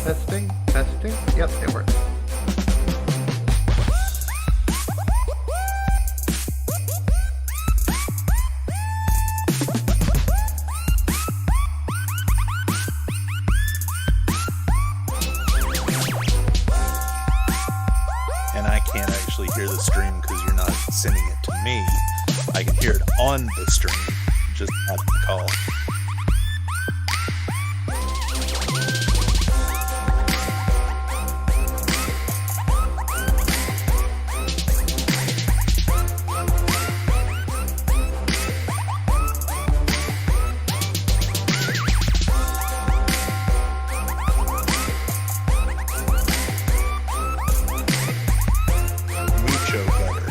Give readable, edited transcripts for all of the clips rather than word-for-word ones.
Testing, testing. Yep, it works. And I can't actually hear the stream because you're not sending it to me. I can hear it on the stream, just not the call. Mucho better.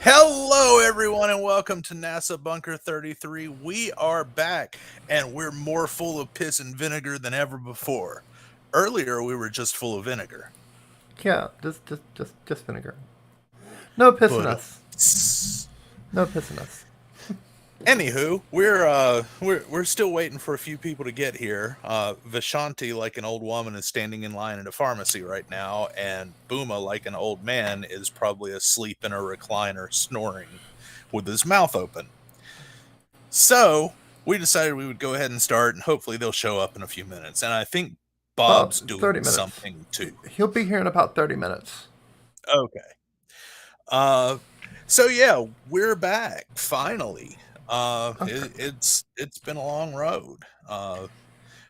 Hello, everyone, and welcome to NASA Bunker 33. We are back, and we're more full of piss and vinegar than ever before. Earlier, we were just full of vinegar. Yeah, just vinegar. No pissing us. But, No pissing us. anywho, we're still waiting for a few people to get here. Vishanti, like an old woman, is standing in line at a pharmacy right now, and Booma, like an old man, is probably asleep in a recliner, snoring with his mouth open. So we decided we would go ahead and start, and hopefully they'll show up in a few minutes. And I think Bob's About 30 doing minutes. something too. He'll be here in about 30 minutes. Okay. So yeah, we're back finally. Okay. It's been a long road. Yeah.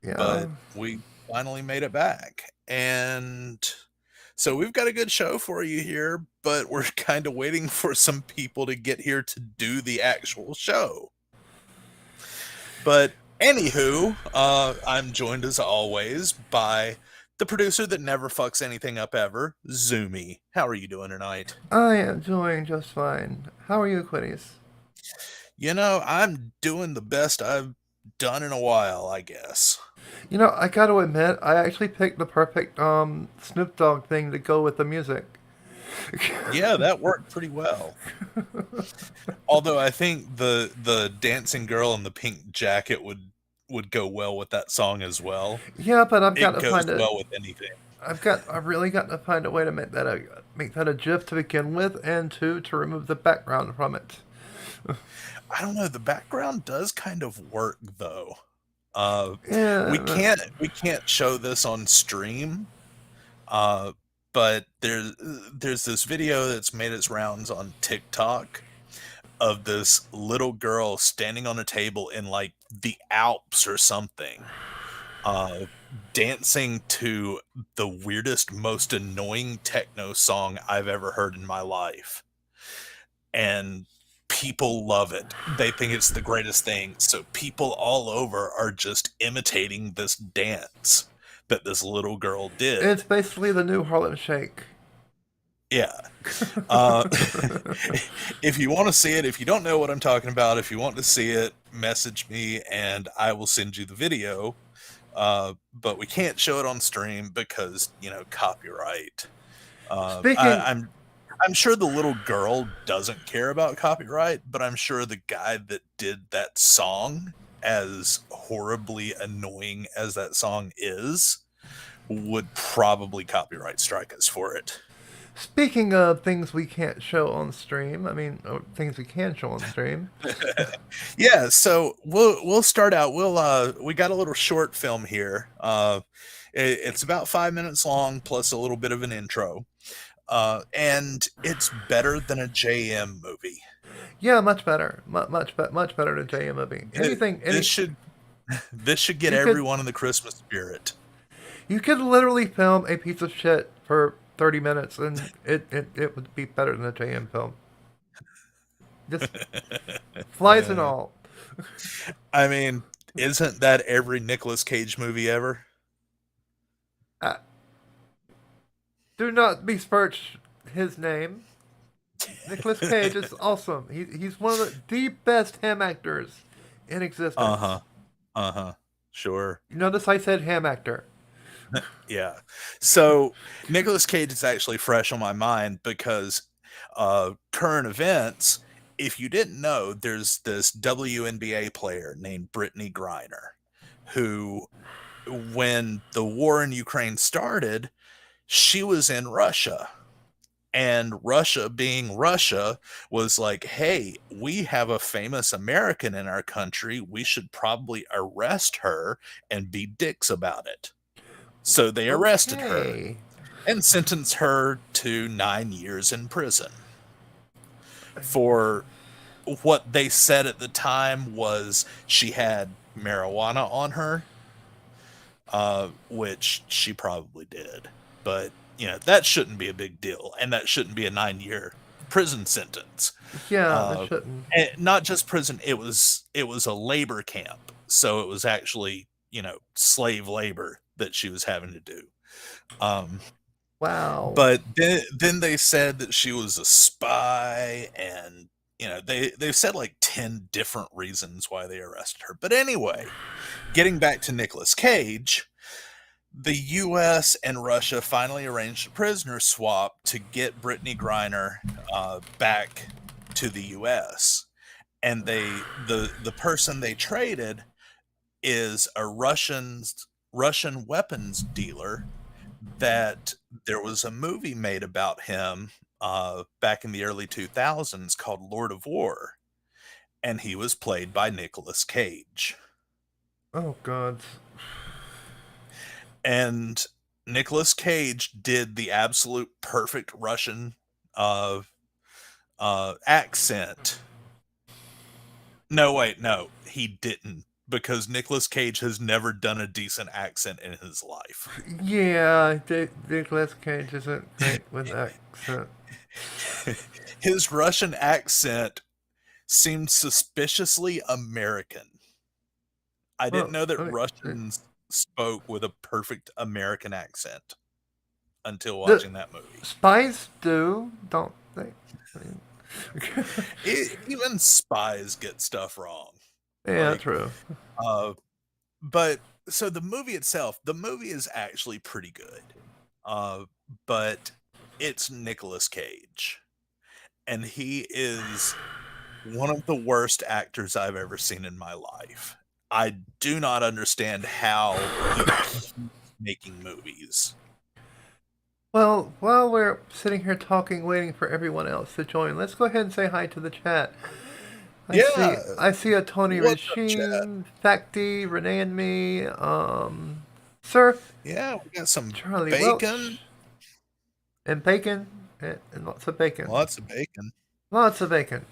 But we finally made it back. And so we've got a good show for you here, but we're kind of waiting for some people to get here to do the actual show. But anywho, I'm joined as always by the producer that never fucks anything up ever, Zoomy. How are you doing tonight? I am doing just fine. How are you, Quinnies? You know, I'm doing the best I've done in a while, I guess. You know, I gotta admit, I actually picked the perfect Snoop Dogg thing to go with the music. Yeah, that worked pretty well. Although I think the dancing girl in the pink jacket would go well with that song as well. Yeah, but I've got It to goes find it. well with anything. I've really got to find a way to make that a GIF to begin with, and to remove the background from it. I don't know. The background does kind of work though. Yeah. We can't show this on stream. But there's this video that's made its rounds on TikTok of this little girl standing on a table in like the Alps or something, dancing to the weirdest, most annoying techno song I've ever heard in my life. And people love it. They think it's the greatest thing. So people all over are just imitating this dance that this little girl did. It's basically the new Harlem Shake. Yeah. If you want to see it, if you don't know what I'm talking about, if you want to see it, message me and I will send you the video. But we can't show it on stream because, copyright. I'm sure the little girl doesn't care about copyright, but I'm sure the guy that did that song, as horribly annoying as that song is, would probably copyright strike us for it. Speaking of things we can't show on stream, or things we can show on stream. Yeah, so we'll start out. We got a little short film here. It's about 5 minutes long, plus a little bit of an intro. And it's better than a JM movie. Yeah, much better. Much better than a JM movie. This should get everyone in the Christmas spirit. You could literally film a piece of shit for 30 minutes and it would be better than a JM film. Just flies and all. I mean, isn't that every Nicolas Cage movie ever? Do not besmirch his name. Nicolas Cage is awesome. He's one of the best ham actors in existence. Uh-huh. Uh-huh. Sure. You notice I said ham actor. Yeah. So Nicolas Cage is actually fresh on my mind because current events, if you didn't know, there's this WNBA player named Brittany Griner who, when the war in Ukraine started, she was in Russia. And Russia, being Russia, was like, hey, we have a famous American in our country. We should probably arrest her and be dicks about it. So they arrested her Okay. and sentenced her to 9 years in prison for what they said at the time was she had marijuana on her, which she probably did. But, that shouldn't be a big deal. And that shouldn't be a 9-year prison sentence. Yeah, that shouldn't. And not just prison, it was a labor camp. So it was actually, slave labor that she was having to do. Wow. But then they said that she was a spy, and they've said like 10 different reasons why they arrested her. But anyway, getting back to Nicolas Cage, the US and Russia finally arranged a prisoner swap to get Brittany Griner back to the US. And the person they traded is a Russian weapons dealer that there was a movie made about him back in the early 2000s called Lord of War, and he was played by Nicolas Cage. Oh God. And Nicolas Cage did the absolute perfect Russian accent. No, wait, no, he didn't, because Nicolas Cage has never done a decent accent in his life. Yeah, Nicolas Cage isn't great with accent. His Russian accent seemed suspiciously American. I didn't know that Russians spoke with a perfect American accent until watching that movie. Spies do, don't they? Even spies get stuff wrong. Yeah, true. But so the movie itself, the movie is actually pretty good. But it's Nicolas Cage. And he is one of the worst actors I've ever seen in my life. I do not understand how he keeps making movies. Well, while we're sitting here talking, waiting for everyone else to join, let's go ahead and say hi to the chat. I see a Tony Regine, Facty, Renee and me, Sir. Yeah, we got some Charlie bacon. Welch, and bacon, and lots of bacon. Lots of bacon. Lots of bacon.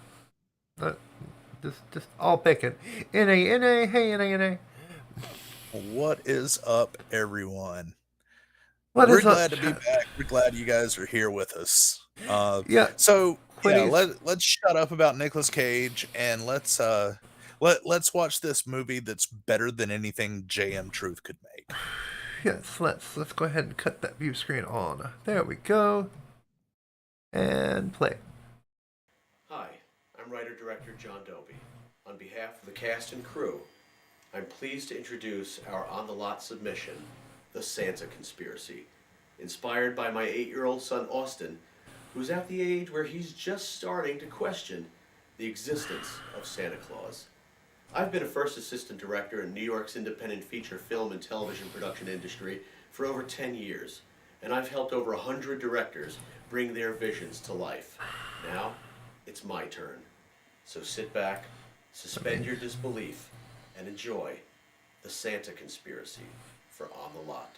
Just all bacon. N-A, hey, N-A. What is up, everyone? We're glad to be back. We're glad you guys are here with us. So let's shut up about Nicolas Cage and let's watch this movie that's better than anything JM Truth could make. Yes, let's go ahead and cut that view screen on. There we go. And play. Hi, I'm writer-director John Dobie. On behalf of the cast and crew, I'm pleased to introduce our on-the-lot submission, The Santa Conspiracy, inspired by my 8-year-old son Austin, who's at the age where he's just starting to question the existence of Santa Claus. I've been a first assistant director in New York's independent feature film and television production industry for over 10 years, and I've helped over 100 directors bring their visions to life. Now, it's my turn. So sit back, suspend your disbelief, and enjoy The Santa Conspiracy for On the Lot.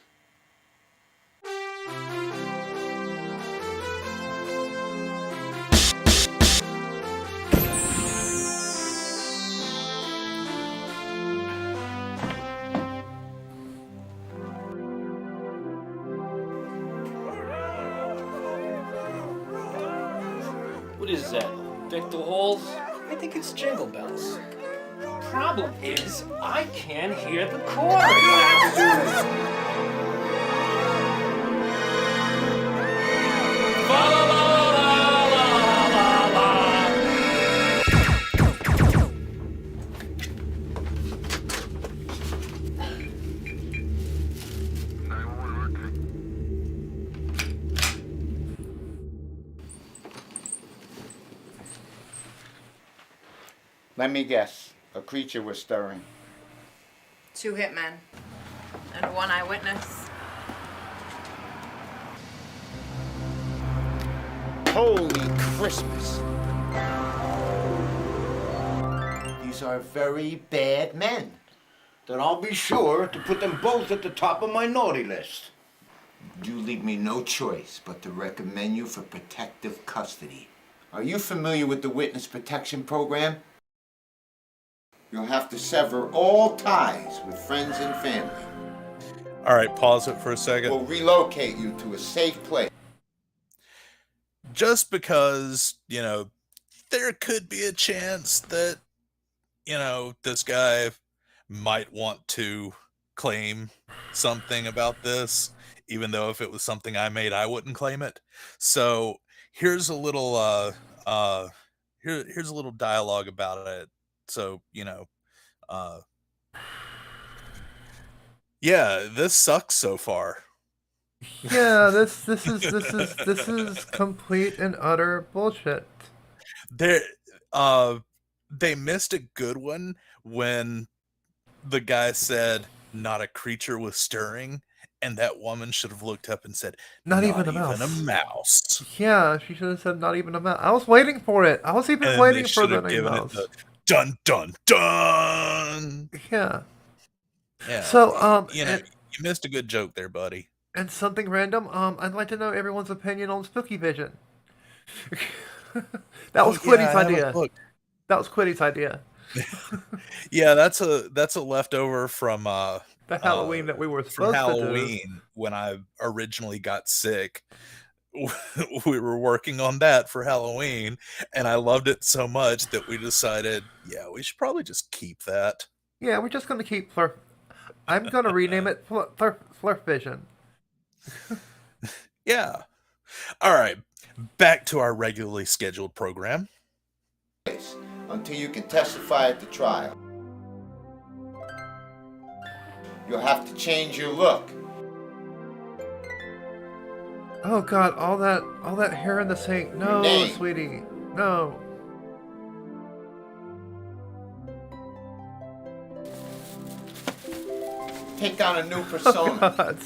What is that? Victor Halls? I think it's Jingle Bells. Problem is, I can't hear the chorus. Let me guess. A creature was stirring. 2 hitmen. And 1 eyewitness. Holy Christmas! These are very bad men. Then I'll be sure to put them both at the top of my naughty list. You leave me no choice but to recommend you for protective custody. Are you familiar with the Witness Protection Program? You'll have to sever all ties with friends and family. All right, pause it for a second. We'll relocate you to a safe place. Just because, there could be a chance that, this guy might want to claim something about this, even though if it was something I made, I wouldn't claim it. So here's a little here's a little dialogue about it. So, yeah, this sucks so far. Yeah, this is complete and utter bullshit. They missed a good one when the guy said not a creature was stirring, and that woman should have looked up and said, Not even a mouse. Yeah, she should have said not even a mouse. I was waiting for it. I was even And waiting they for should the have name given mouse. it the dun dun dun. Yeah. Yeah. So you missed a good joke there, buddy. And something random. I'd like to know everyone's opinion on Spooky Vision. That was Quiddy's idea. That was Quiddy's idea. Yeah, that's a leftover from the Halloween that we were supposed Halloween to do. When I originally got sick. We were working on that for Halloween, and I loved it so much that we decided, yeah, we should probably just keep that. Yeah, we're just gonna keep Flurf. I'm gonna rename it Flurf Vision. Yeah. All right. Back to our regularly scheduled program. Until you can testify at the trial. You'll have to change your look. Oh God, all that hair in the sink. No, sweetie. No. Take on a new persona. Oh, God.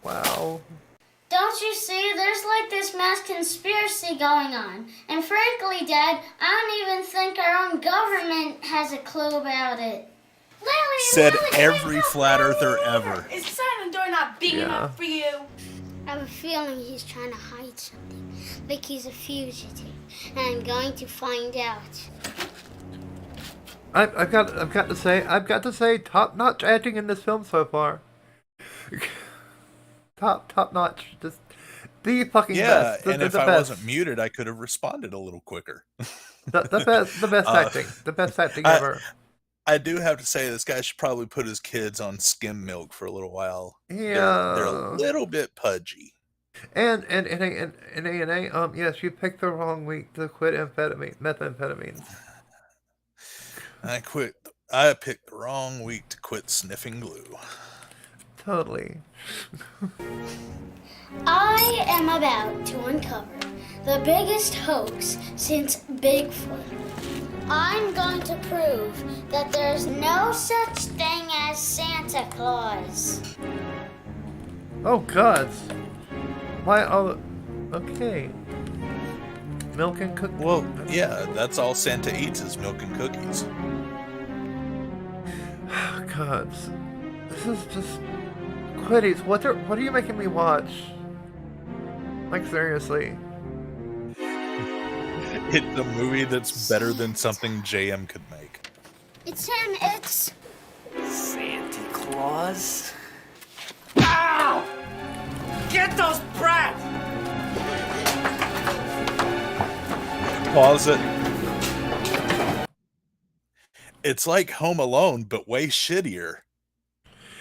Wow. Don't you see, there's like this mass conspiracy going on. And frankly, Dad, I don't even think our own government has a clue about it. Lily, said every flat earther ever. Is Silent Door not big enough for you? I have a feeling he's trying to hide something. Like he's a fugitive. And I'm going to find out. I've got to say, top-notch acting in this film so far. top notch, just the fucking best. And if I wasn't muted, I could have responded a little quicker. the best acting ever. I do have to say, this guy should probably put his kids on skim milk for a little while. Yeah, they're a little bit pudgy. And yes, you picked the wrong week to quit methamphetamines. I picked the wrong week to quit sniffing glue. Totally. I am about to uncover the biggest hoax since Bigfoot. I'm going to prove that there's no such thing as Santa Claus. Oh God. Why all... Okay. Milk and cookies. Well, yeah, that's all Santa eats is milk and cookies. God. This is just... Quiddies, what are you making me watch? Like, seriously. It's a movie that's better than something JM could make. It's him, it's... Santa Claus? Ow! Get those brats! Pause it. It's like Home Alone, but way shittier.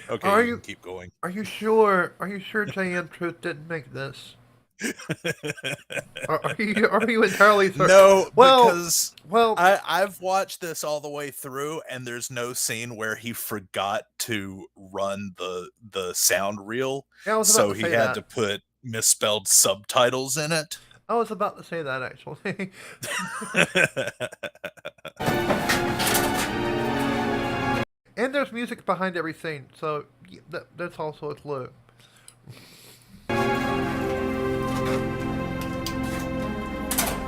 Okay, you can keep going. Are you sure? Are you sure J.M. Truth didn't make this? Are you entirely certain? No, because I've watched this all the way through, and there's no scene where he forgot to run the sound reel, Yeah, so he had to put misspelled subtitles in it. I was about to say that actually. And there's music behind every scene, so that's also a clue.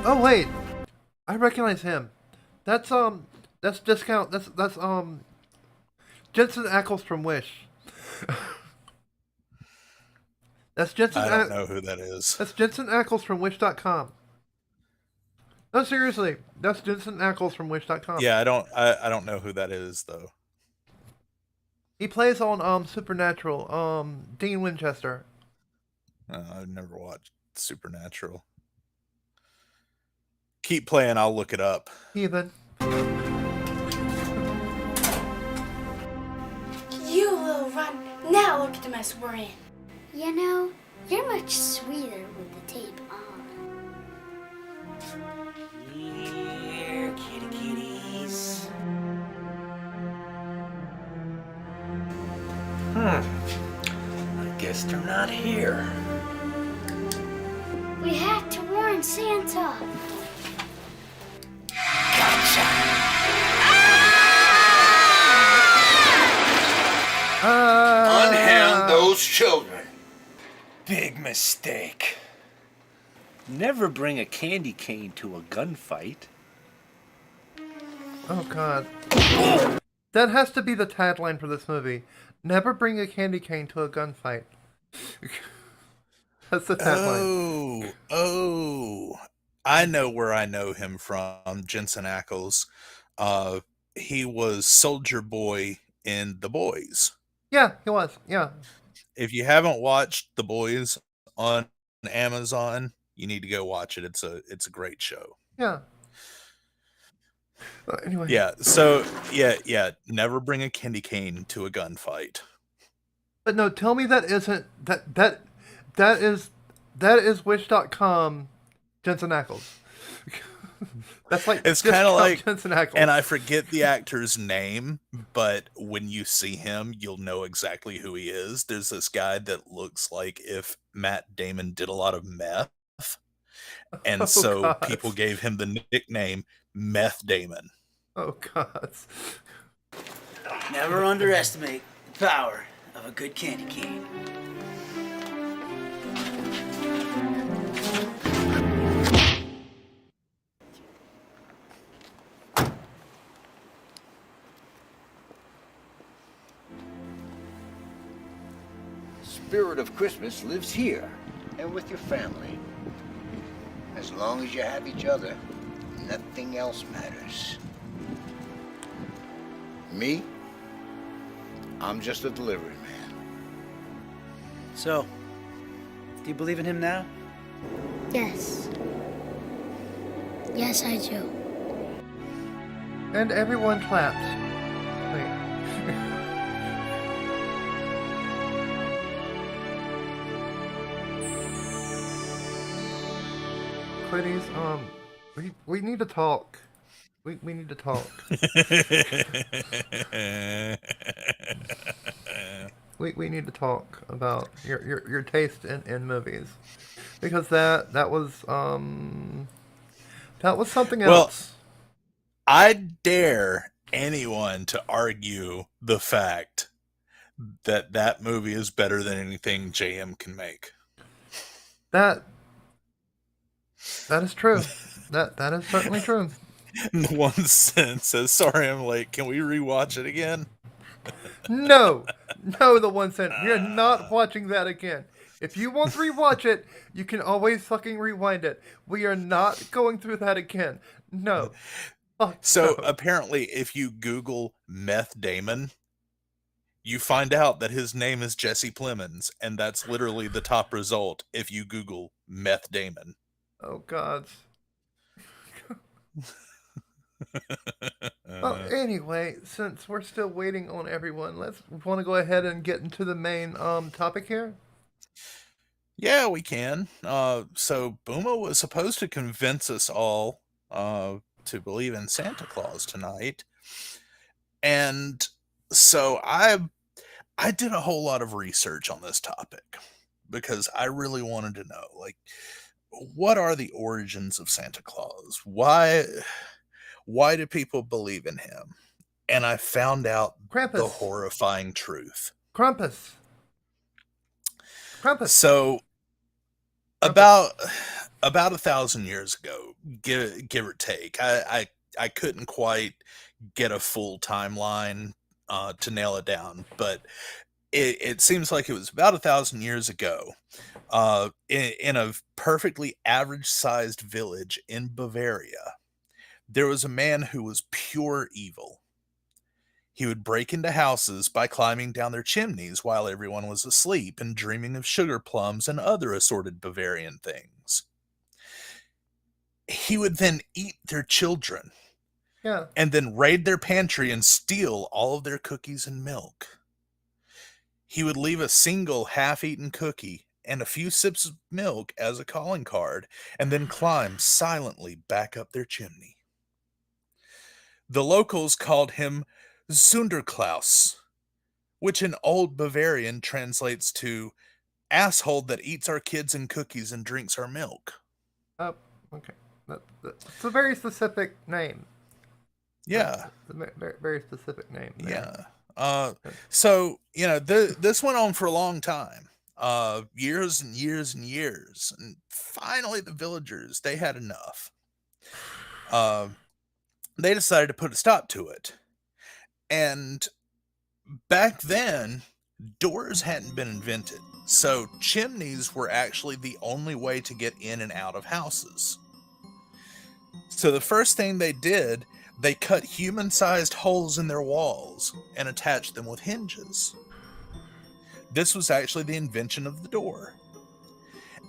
Oh wait, I recognize him. That's that's discount. That's Jensen Ackles from Wish. That's I don't know who that is. That's Jensen Ackles from Wish.com. No, seriously, that's Jensen Ackles from Wish.com. Yeah, I don't know who that is though. He plays on Supernatural. Dean Winchester. I've never watched Supernatural. Keep playing. I'll look it up. Heathen. You little run. Now look at the mess we're in. You know, you're much sweeter with the tape on. Here, kitty kitties. I guess they're not here. We had to warn Santa. Unhand those children. Big mistake. Never bring a candy cane to a gunfight. Oh God. That has to be the tagline for this movie. Never bring a candy cane to a gunfight. That's the tagline. Oh. I know where I know him from, Jensen Ackles. He was Soldier Boy in The Boys. Yeah, he was. Yeah. If you haven't watched The Boys on Amazon, you need to go watch it. It's a great show. Yeah. Anyway. Yeah. So yeah. Never bring a candy cane to a gunfight. But no, tell me that isn't that is Wish.com Jensen Ackles. That's like it's kind of like Jensen Ackles. And I forget the actor's name, but when you see him, you'll know exactly who he is. There's this guy that looks like if Matt Damon did a lot of meth, and God. people gave him the nickname Meth Damon. Oh God. Never underestimate the power of a good candy cane. Spirit of Christmas lives here and with your family. As long as you have each other, nothing else matters. Me? I'm just a delivery man. So, do you believe in him now? Yes. Yes, I do. And everyone claps. Wait. Quitties, we need to talk. We need to talk. we need to talk about your taste in movies. Because that was something else. Well, I dare anyone to argue the fact that movie is better than anything JM can make. That is true. That is certainly true. The one sentence says, "Sorry, I'm late. Can we rewatch it again?" No, the one sentence. We're not watching that again. If you want to rewatch it, you can always fucking rewind it. We are not going through that again. No. So apparently, if you Google Meth Damon, you find out that his name is Jesse Plemons, and that's literally the top result if you Google Meth Damon. Oh God. Well, anyway, since we're still waiting on everyone, let's want to go ahead and get into the main topic here. Yeah, we can. So Booma was supposed to convince us all to believe in Santa Claus tonight, and so I did a whole lot of research on this topic because I really wanted to know, like, what are the origins of Santa Claus? Why do people believe in him? And I found out the Krampus. horrifying truth. Krampus. Krampus. So Krampus. about 1,000 years ago, give or take. I couldn't quite get a full timeline to nail it down, but it seems like it was about 1,000 years ago. In a perfectly average-sized village in Bavaria, there was a man who was pure evil. He would break into houses by climbing down their chimneys while everyone was asleep and dreaming of sugar plums and other assorted Bavarian things. He would then eat their children. Yeah. And then raid their pantry and steal all of their cookies and milk. He would leave a single half-eaten cookie and a few sips of milk as a calling card, and then climb silently back up their chimney. The locals called him Zunderklaus, which in Old Bavarian translates to asshole that eats our kids and cookies and drinks our milk. Oh, okay. It's a very specific name. Yeah. Very, very specific name. There. Yeah. So, this went on for a long time. Years and years and years. And finally, the villagers, they had enough. They decided to put a stop to it. And back then, doors hadn't been invented. So chimneys were actually the only way to get in and out of houses. So the first thing they did, they cut human-sized holes in their walls and attached them with hinges. This was actually the invention of the door.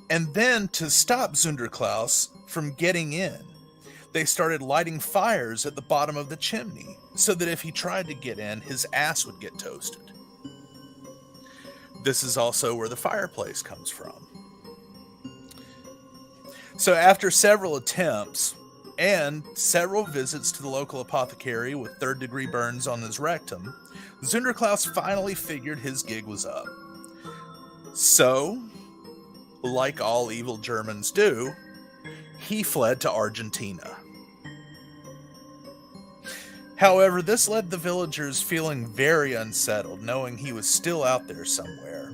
And then to stop Zunderklaus from getting in, they started lighting fires at the bottom of the chimney so that if he tried to get in, his ass would get toasted. This is also where the fireplace comes from. So after several attempts and several visits to the local apothecary with third-degree burns on his rectum, Zunderklaus finally figured his gig was up. So, like all evil Germans do, he fled to Argentina. However, this led the villagers feeling very unsettled, knowing he was still out there somewhere.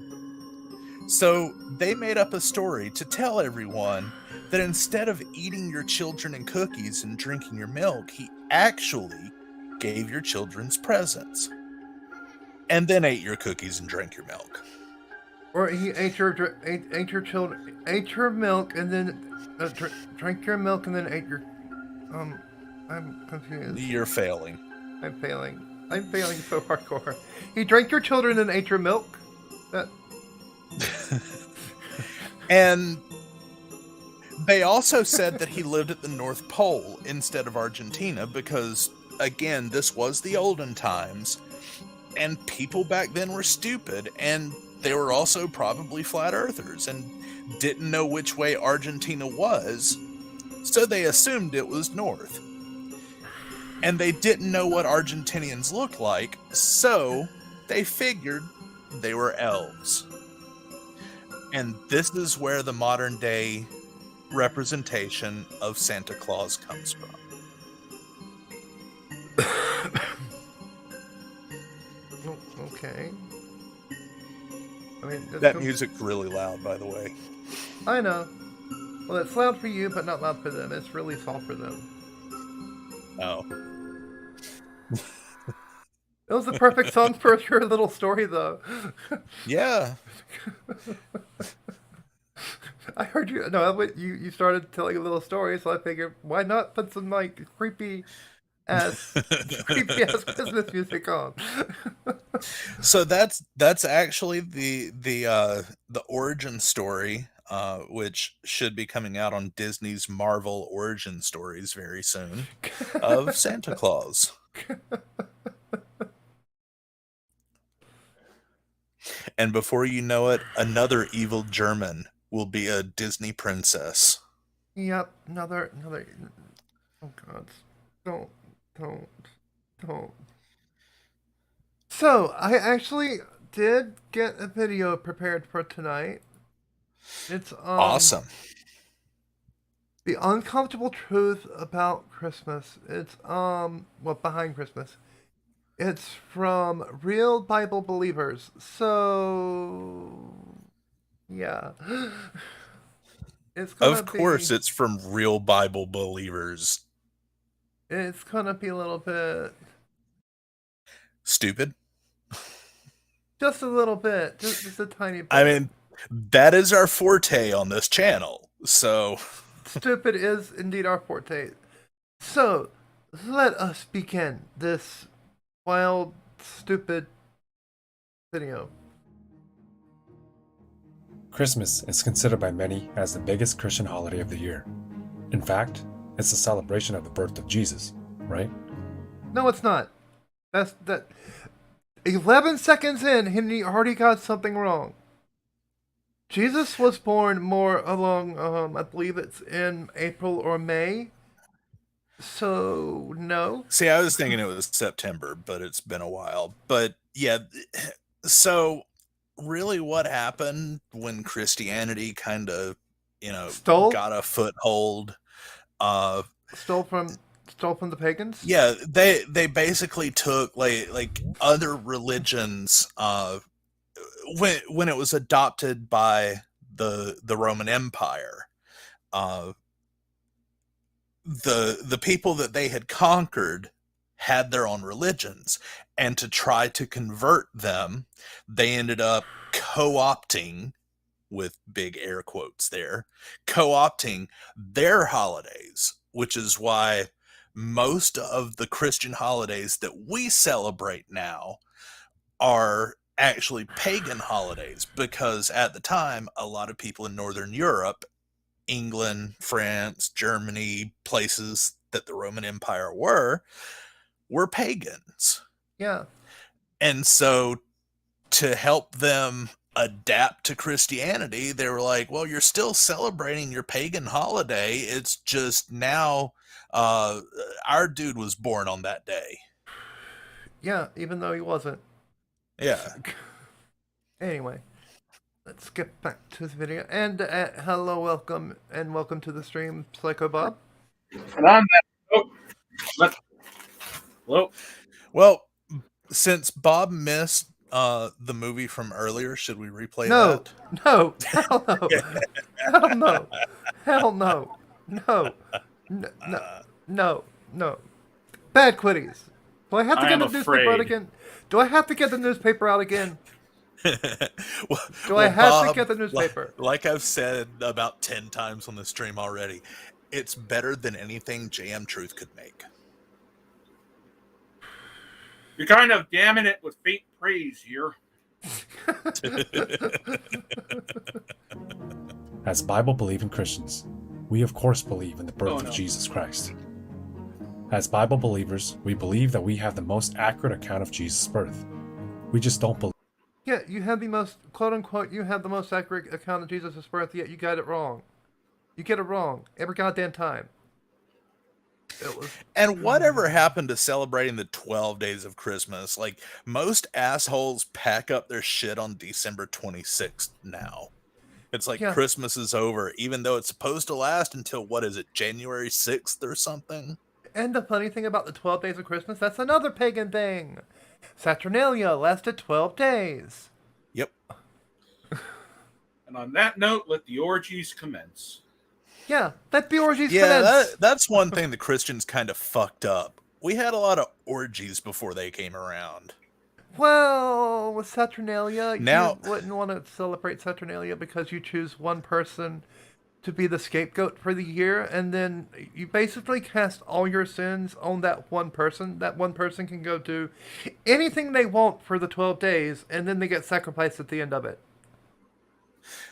So they made up a story to tell everyone that instead of eating your children and cookies and drinking your milk, he actually gave your children's presents. And then ate your cookies and drank your milk. Or he ate your children, ate your milk, and then drank your milk, and then ate your. I'm confused. You're failing. I'm failing. I'm failing so hardcore. He drank your children and ate your milk. And they also said that he lived at the North Pole instead of Argentina because, again, this was the olden times, and people back then were stupid, and they were also probably flat earthers and didn't know which way Argentina was, so they assumed it was north. And they didn't know what Argentinians looked like, so they figured they were elves. And this is where the modern day representation of Santa Claus comes from. Okay. I mean, that music's really loud, by the way. I know. Well, it's loud for you, but not loud for them. It's really soft for them. Oh. It was the perfect song for your little story, though. Yeah. I heard you. No, you started telling a little story, so I figured, why not put some like creepy ass Christmas music on? So that's actually the origin story, which should be coming out on Disney's Marvel Origin Stories very soon, of Santa Claus. And before you know it, another evil German will be a Disney princess. Yep, another. Oh God! Don't. So I actually did get a video prepared for tonight. It's awesome. The uncomfortable truth about Christmas. It's well, behind Christmas. It's from real Bible believers. So yeah. It's gonna Of course, be it's from real Bible believers. it's gonna be a little bit, Stupid. just a little bit, just a tiny I bit. mean, that is our forte on this channel. So, Stupid is indeed our forte. So, let us begin this wild, stupid video. Christmas is considered by many as the biggest Christian holiday of the year. In fact, it's a celebration of the birth of Jesus, right? No, it's not. That's that. 11 seconds in, Henry already got something wrong. Jesus was born more along, I believe it's in April or May. So, no. see, I was thinking it was September, but it's been a while. But yeah, so really what happened when Christianity kind of, Stole? got a foothold? Uh, Stole from the pagans? yeah, they basically took like other religions when it was adopted by the Roman Empire. Uh, the people that they had conquered had their own religions, and to try to convert them, they ended up co-opting, with big air quotes there, co-opting their holidays, which is why most of the Christian holidays that we celebrate now are actually pagan holidays, because at the time a lot of people in Northern Europe, England, France, Germany, places that the Roman Empire were pagans. Yeah. And so to help them adapt to Christianity, they were like, well, you're still celebrating your pagan holiday. It's just now our dude was born on that day. Yeah, even though he wasn't. Yeah. Anyway, let's get back to the video. And hello, welcome to the stream, Psycho Bob. And I'm Hello. Well, since Bob missed the movie from earlier, should we replay that? No, hell no, hell no, hell no, no, no. Bad quitties. Do I have to get the newspaper out again? Do I have to get the newspaper out again? Do I have to get the newspaper? Like I've said about 10 times on the stream already, it's better than anything JM Truth could make. You're kind of damning it with faint praise here. As Bible-believing Christians, we of course believe in the birth of Jesus Christ. As Bible believers, we believe that we have the most accurate account of Jesus' birth. We just don't believe. Yeah, you have the most, quote unquote, you have the most accurate account of Jesus' birth, yet you got it wrong. You get it wrong every goddamn time. And whatever happened to celebrating the 12 days of Christmas? Like, most assholes pack up their shit on December 26th now. It's like Christmas is over, even though it's supposed to last until, what is it, January 6th or something? And the funny thing about the 12 days of Christmas, that's another pagan thing. Saturnalia lasted 12 days. Yep. And on that note, let the orgies commence. Yeah, let the orgies commence. That's one thing the Christians kind of fucked up. We had a lot of orgies before they came around. Well, with Saturnalia, now, you wouldn't want to celebrate Saturnalia because you choose one person to be the scapegoat for the year, and then you basically cast all your sins on that one person. That one person can go do anything they want for the 12 days, and then they get sacrificed at the end of it.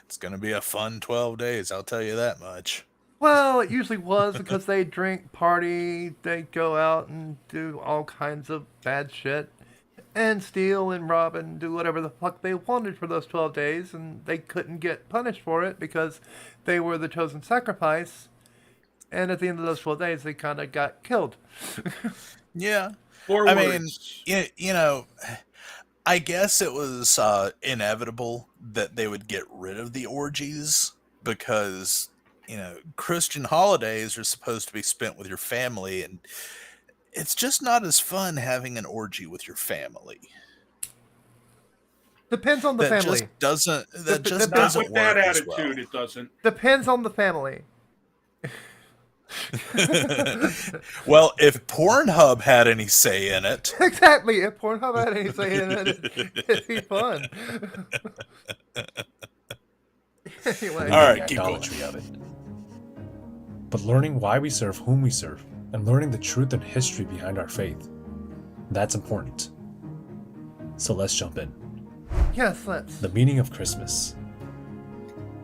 It's going to be a fun 12 days, I'll tell you that much. Well, it usually was, because they drink, party, they go out and do all kinds of bad shit, and steal and rob and do whatever the fuck they wanted for those 12 days, and they couldn't get punished for it because they were the chosen sacrifice, and at the end of those 12 days, they kind of got killed. Yeah. I mean, you know, I guess it was inevitable that they would get rid of the orgies, because Christian holidays are supposed to be spent with your family, and it's just not as fun having an orgy with your family. Depends on the That just family. Not doesn't with that work as well. attitude, it doesn't. Depends on the family. Well, if Pornhub had any say in it. Exactly. If Pornhub had any say in it, it'd be fun. Anyway. All right, keep going. Of it. But learning why we serve whom we serve and learning the truth and history behind our faith, that's important. So let's jump in. Yes, let's. The meaning of Christmas.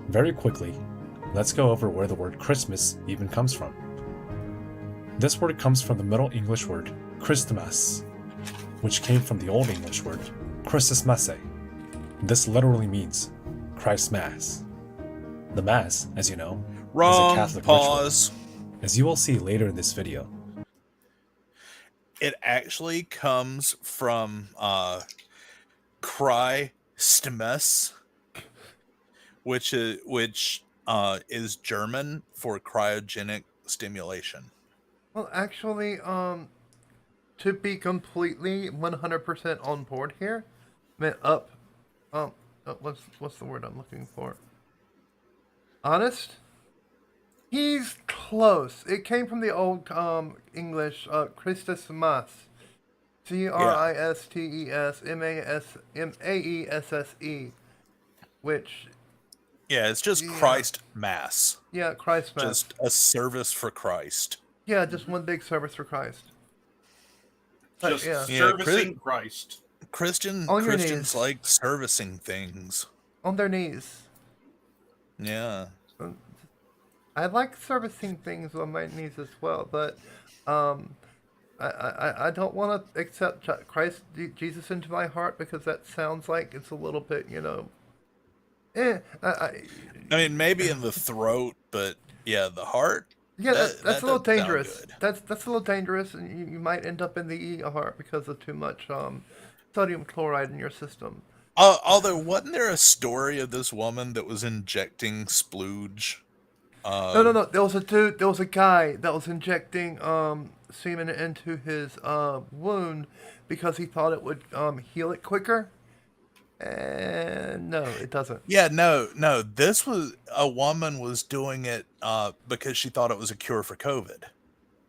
Very quickly, let's go over where the word Christmas even comes from. This word comes from the Middle English word Christmas, which came from the Old English word Christmas. This literally means Christ's Mass. The Mass, as you know, is a Catholic ritual, as you will see later in this video. It actually comes from Christmas, which is German for cryogenic stimulation. Well, actually, to be completely 100% on board here, what's the word I'm looking for? Honest? He's close. It came from the old English Christus Mas. ChristesMaesse, which... Yeah, it's just Christ Mass. Yeah, Christ Mass. Just a service for Christ. Yeah, just one big service for Christ. Just servicing Christ. Christians like servicing things. On their knees. Yeah. I like servicing things on my knees as well, but I don't want to accept Jesus into my heart because that sounds like it's a little bit, I mean, maybe in the throat, but yeah, the heart. Yeah, that's a little dangerous. That's a little dangerous, and you might end up in the ER because of too much sodium chloride in your system. Although, wasn't there a story of this woman that was injecting splooge? No. There was a guy that was injecting semen into his wound because he thought it would heal it quicker. And no, it doesn't. Yeah, no. This was a woman was doing it because she thought it was a cure for COVID.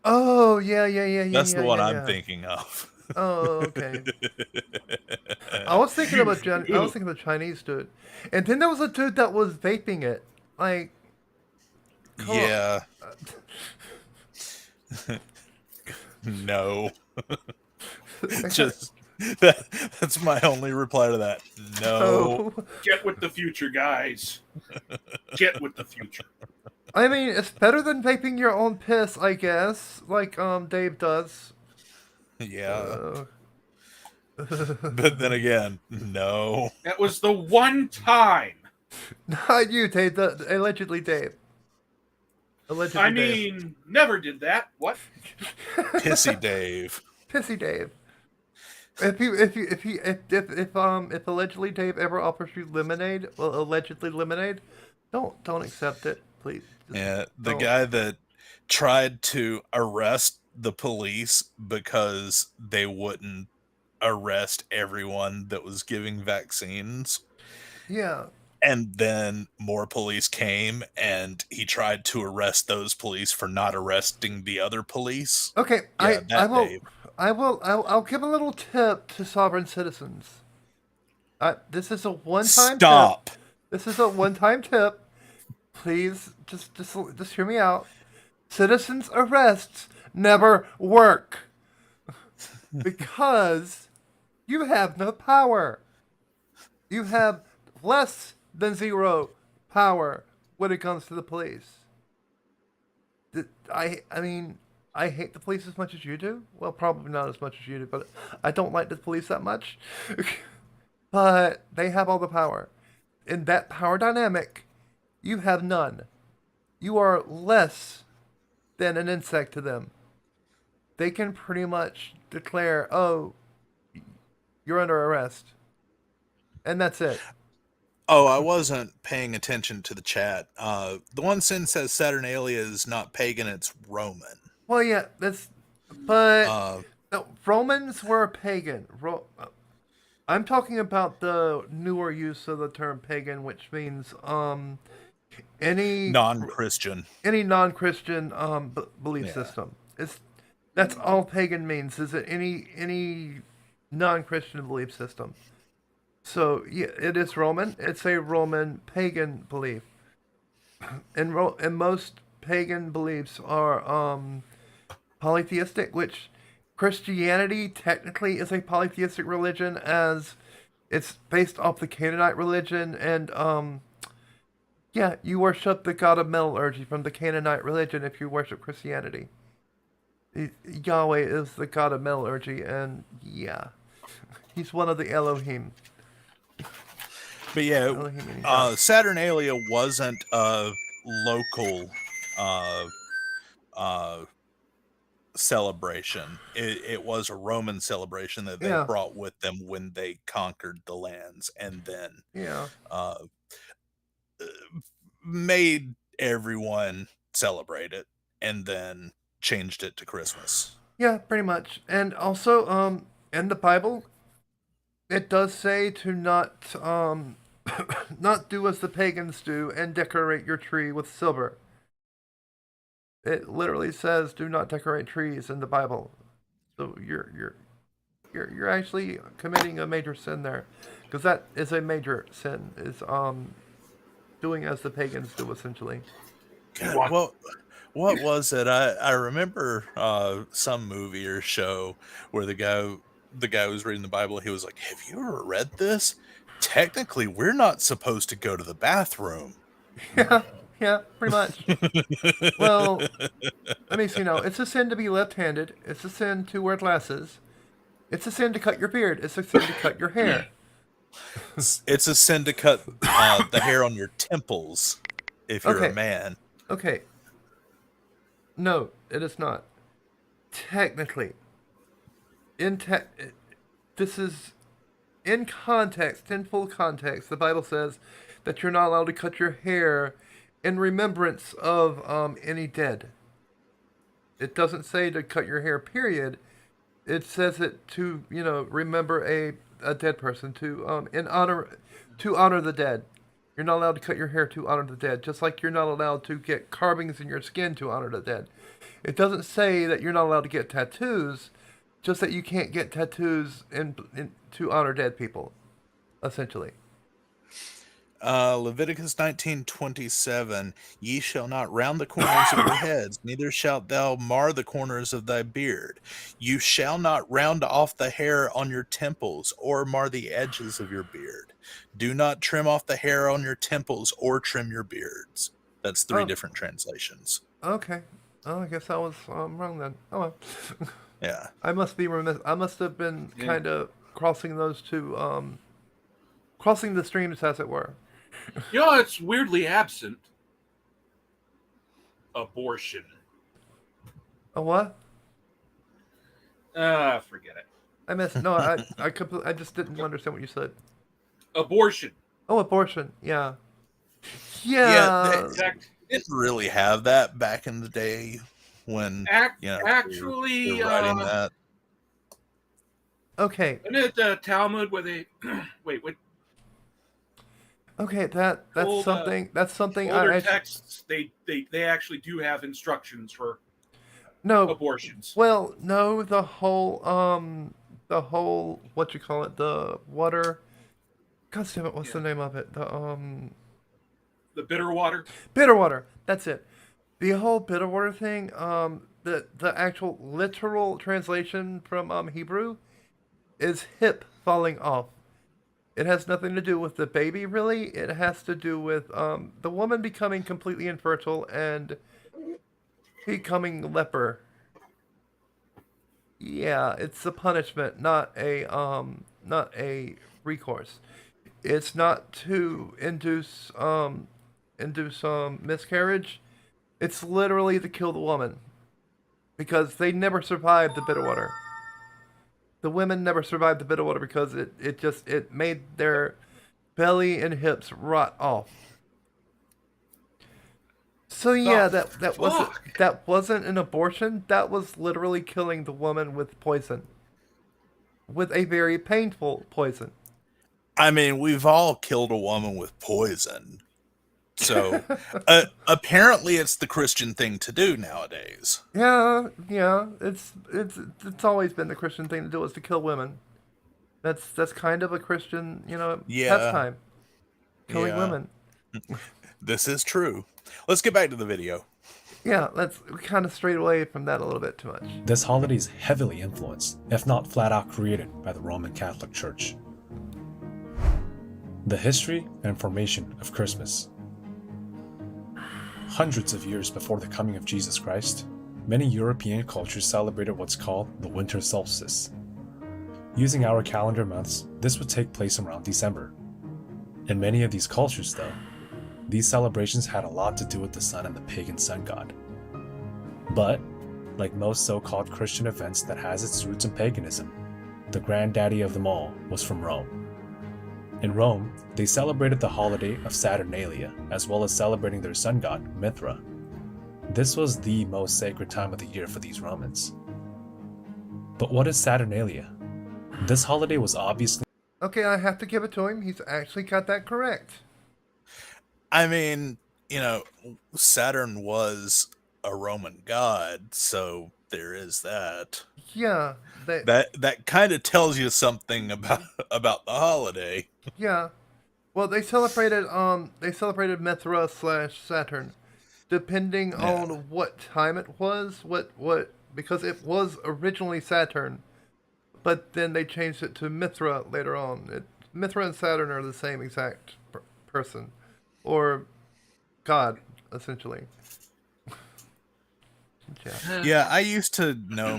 Oh, yeah. That's the one I'm thinking of. Oh, okay. I was thinking of the Chinese dude, and then there was a dude that was vaping it. Like, yeah. No. Just that's my only reply to that. No. Get with the future, guys. Get with the future. I mean, it's better than vaping your own piss, I guess, like Dave does. Yeah. But then again, no. That was the one time. Not you, Dave. Allegedly, Dave. Allegedly, never did that. What? Pissy Dave. Pissy Dave. If allegedly Dave ever offers you lemonade, well, allegedly lemonade, don't accept it, please. The guy that tried to arrest the police because they wouldn't arrest everyone that was giving vaccines. Yeah. And then more police came and he tried to arrest those police for not arresting the other police. Okay, yeah, I'll give a little tip to sovereign citizens. This is a one-time Stop. Tip. This is a one-time tip. Please, just hear me out. Citizens' arrests never work. Because you have no power. You have less than zero power when it comes to the police. I mean, I hate the police as much as you do. Well, probably not as much as you do, but I don't like the police that much. But they have all the power. In that power dynamic, you have none. You are less than an insect to them. They can pretty much declare, oh, you're under arrest. And that's it. Oh, I wasn't paying attention to the chat. The one sin says Saturnalia is not pagan; it's Roman. Well, yeah, but Uh, no, Romans were pagan. I'm talking about the newer use of the term pagan, which means any non-Christian. any non-Christian belief Yeah. system. That's all pagan means. Is it any non-Christian belief system? So yeah, it is Roman. It's a Roman pagan belief, and most pagan beliefs are polytheistic, which Christianity technically is a polytheistic religion, as it's based off the Canaanite religion, and yeah, you worship the god of metallurgy from the Canaanite religion if you worship Christianity. Yahweh is the god of metallurgy, and yeah, he's one of the Elohim. But yeah, Saturnalia wasn't a local uh, celebration. It was a Roman celebration that they brought with them when they conquered the lands, and then made everyone celebrate it, and then changed it to Christmas. Yeah, pretty much. And also, in the Bible, it does say to not not do as the pagans do and decorate your tree with silver. It literally says do not decorate trees in the Bible. So you're actually committing a major sin there, because that is a major sin. Is doing as the pagans do essentially. God, what was it? I remember some movie or show where the guy was reading the Bible. He was like, "Have you ever read this? Technically, we're not supposed to go to the bathroom." Yeah, pretty much. Well, let me see now. It's a sin to be left-handed. It's a sin to wear glasses. It's a sin to cut your beard. It's a sin to cut your hair. It's a sin to cut the hair on your temples if you're a man. Okay. No, it is not. Technically. This is in context, in full context. The Bible says that you're not allowed to cut your hair in remembrance of any dead. It doesn't say to cut your hair, period. It says it to, remember a dead person, to honor the dead. You're not allowed to cut your hair to honor the dead, just like you're not allowed to get carvings in your skin to honor the dead. It doesn't say that you're not allowed to get tattoos, just that you can't get tattoos to honor dead people, essentially. Leviticus 19:27, ye shall not round the corners of your heads, neither shalt thou mar the corners of thy beard. You shall not round off the hair on your temples, or mar the edges of your beard. Do not trim off the hair on your temples, or trim your beards. That's three different translations. Okay. Oh, I guess I was wrong then. Oh well. Yeah. I must be remiss. I must have been kind of crossing those two, crossing the streams, as it were. It's weirdly absent. Abortion. A what? Forget it. I missed. No, I just didn't understand what you said. Abortion. Oh, abortion. Yeah. Yeah. They didn't really have that back in the day when actually we were writing that. Okay. Isn't it the Talmud where they wait? Okay, that's something. That's something. Older texts, they actually do have instructions for abortions. Well, no, the whole what you call it, the water. God damn it, what's the name of it? The bitter water. Bitter water. That's it. The whole bitter water thing. The actual literal translation from Hebrew is hip falling off. It has nothing to do with the baby, really. It has to do with the woman becoming completely infertile and becoming leper. Yeah, it's a punishment, not a recourse. It's not to induce miscarriage. It's literally to kill the woman, because they never survived the bitter water. The women never survived the bitter water because it made their belly and hips rot off. So yeah, that wasn't an abortion. That was literally killing the woman with poison, with a very painful poison. I mean, we've all killed a woman with poison. So apparently, it's the Christian thing to do nowadays. Yeah, it's always been the Christian thing to do, is to kill women. That's kind of a Christian, pastime. Killing women. This is true. Let's get back to the video. Yeah, we kind of strayed away from that a little bit too much. This holiday is heavily influenced, if not flat out created, by the Roman Catholic Church. The history and formation of Christmas. Hundreds of years before the coming of Jesus Christ, many European cultures celebrated what's called the winter solstice. Using our calendar months, this would take place around December. In many of these cultures, though, these celebrations had a lot to do with the sun and the pagan sun god. But, like most so-called Christian events that has its roots in paganism, the granddaddy of them all was from Rome. In Rome, they celebrated the holiday of Saturnalia, as well as celebrating their sun god, Mithra. This was the most sacred time of the year for these Romans. But what is Saturnalia? This holiday was obviously... Okay, I have to give it to him. He's actually got that correct. I mean, Saturn was a Roman god, so there is that. Yeah, that kind of tells you something about the holiday. Yeah, well, they celebrated Mithra / Saturn, depending on what time it was. Because it was originally Saturn, but then they changed it to Mithra later on. Mithra and Saturn are the same exact person, or god, essentially. Yeah, I used to know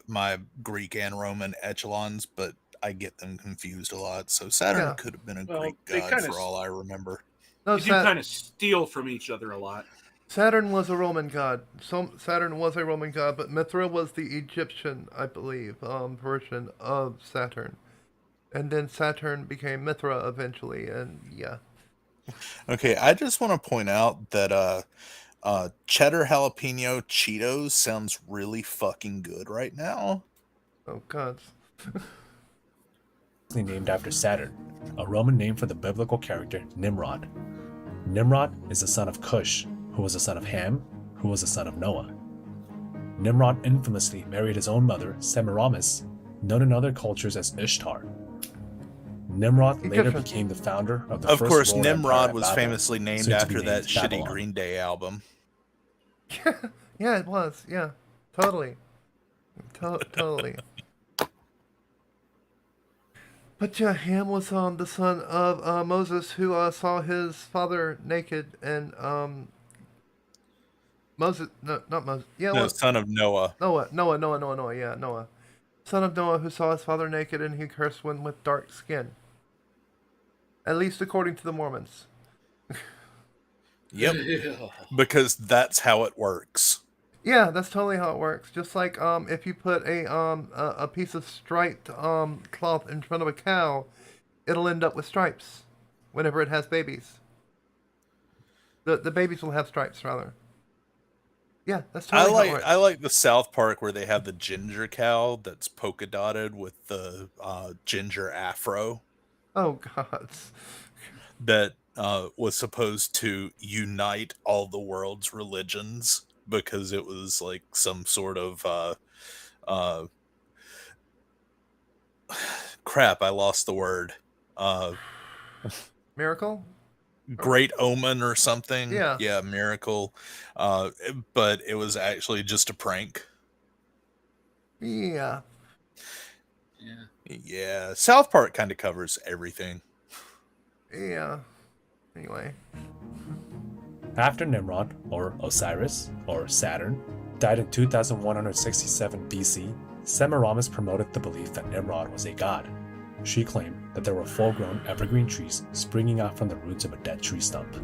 my Greek and Roman echelons, but I get them confused a lot. So Saturn could have been a Greek god for all I remember. No, you kind of steal from each other a lot. Saturn was a Roman god. Saturn was a Roman god, but Mithra was the Egyptian, I believe, version of Saturn. And then Saturn became Mithra eventually, and yeah. Okay, I just want to point out that cheddar jalapeno Cheetos sounds really fucking good right now. Oh, God. Named after Saturn, a Roman name for the biblical character Nimrod. Nimrod is the son of Cush, who was the son of Ham, who was the son of Noah. Nimrod infamously married his own mother, Semiramis, known in other cultures as Ishtar. Nimrod later became the founder of the first course, world Nimrod empire was Babel, famously named after that shitty Green Day album. Yeah, it was. Yeah, totally. Totally. But yeah, Ham was the son of Moses, who saw his father naked, and Moses, no, not Moses. Yeah, no, son of Noah. Noah. Yeah, Noah. Son of Noah, who saw his father naked, and he cursed one with dark skin. At least according to the Mormons. Yep. Because that's how it works. Yeah, that's totally how it works. Just like if you put a piece of striped cloth in front of a cow, it'll end up with stripes whenever it has babies. The babies will have stripes, rather. Yeah, that's totally how it works. I like the South Park where they have the ginger cow that's polka dotted with the ginger afro. Oh, God. That was supposed to unite all the world's religions because it was like some sort of crap, I lost the word. Miracle? Great omen or something. Yeah, miracle. But it was actually just a prank. Yeah. South Park kind of covers everything. Yeah. Anyway. After Nimrod, or Osiris, or Saturn, died in 2167 BC, Semiramis promoted the belief that Nimrod was a god. She claimed that there were full-grown evergreen trees springing out from the roots of a dead tree stump.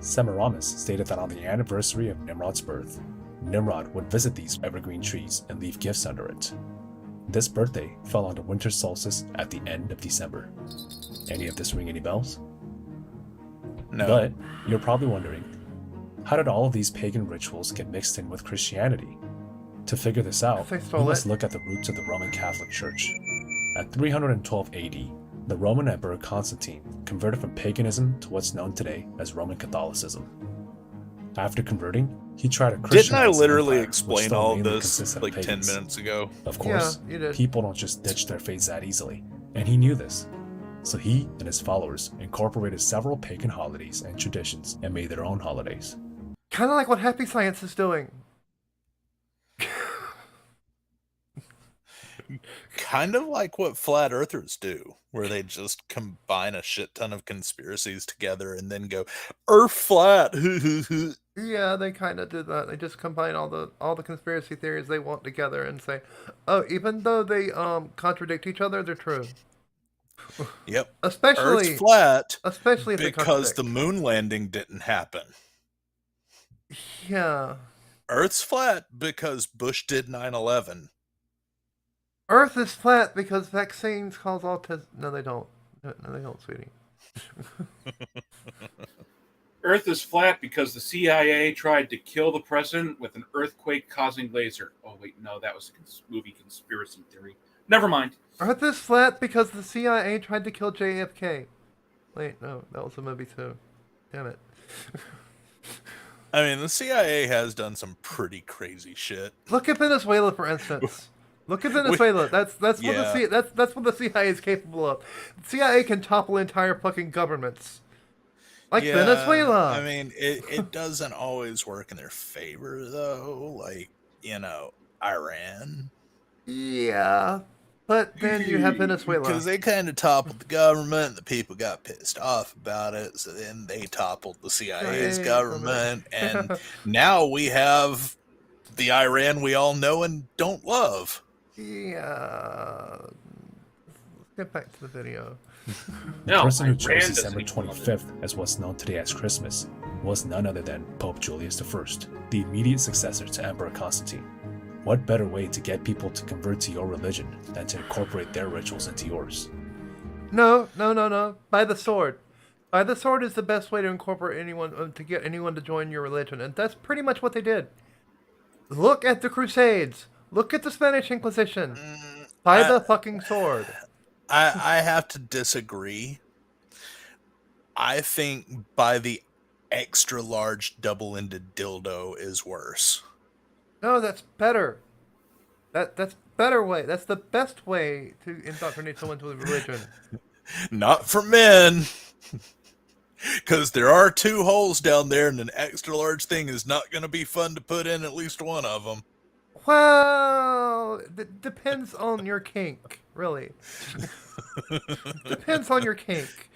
Semiramis stated that on the anniversary of Nimrod's birth, Nimrod would visit these evergreen trees and leave gifts under it. This birthday fell on the winter solstice at the end of December. Any of this ring any bells? No. But you're probably wondering, how did all of these pagan rituals get mixed in with Christianity? To figure this out, we must look at the roots of the Roman Catholic Church. At 312 AD, the Roman Emperor Constantine converted from paganism to what's known today as Roman Catholicism. After converting, he tried to Christianize Didn't I literally the empire, explain all of this like 10 minutes ago? Of course, people don't just ditch their faiths that easily, and he knew this. So he and his followers incorporated several pagan holidays and traditions and made their own holidays. Kind of like what Happy Science is doing. Kind of like what flat earthers do, where they just combine a shit ton of conspiracies together and then go, Earth flat. Yeah, they kind of do that. They just combine all the conspiracy theories they want together and say, oh, even though they contradict each other, they're true. Yep. Especially Earth's flat, especially if because the moon landing didn't happen. Yeah. Earth's flat because Bush did 9/11. Earth is flat because vaccines cause autism. No, they don't. No, they don't, sweetie. Earth is flat because the CIA tried to kill the president with an earthquake-causing laser. Oh, wait, no, that was a movie conspiracy theory. Never mind. Earth is flat because the CIA tried to kill JFK. Wait, no, that was a movie too. Damn it. I mean, the CIA has done some pretty crazy shit. Look at Venezuela, for instance. Look at Venezuela. That's what that's what the CIA is capable of. The CIA can topple entire fucking governments. Like Venezuela. I mean, it doesn't always work in their favor, though. Like, Iran. Yeah. But then you have Venezuela. Because they kind of toppled the government, and the people got pissed off about it, so then they toppled the CIA's government, and now we have the Iran we all know and don't love. Yeah. Let's get back to the video. The person who chose December 25th as what's known today as Christmas was none other than Pope Julius I, the immediate successor to Emperor Constantine. What better way to get people to convert to your religion than to incorporate their rituals into yours? No. By the sword. By the sword is the best way to incorporate anyone, to get anyone to join your religion. And that's pretty much what they did. Look at the Crusades. Look at the Spanish Inquisition. By the fucking sword. I have to disagree. I think by the extra large double-ended dildo is worse. No, that's better. That's better way. That's the best way to indoctrinate someone to a religion. Not for men. Because there are 2 holes down there, and an extra large thing is not going to be fun to put in at least one of them. Well, it depends on your kink, really. Depends on your kink.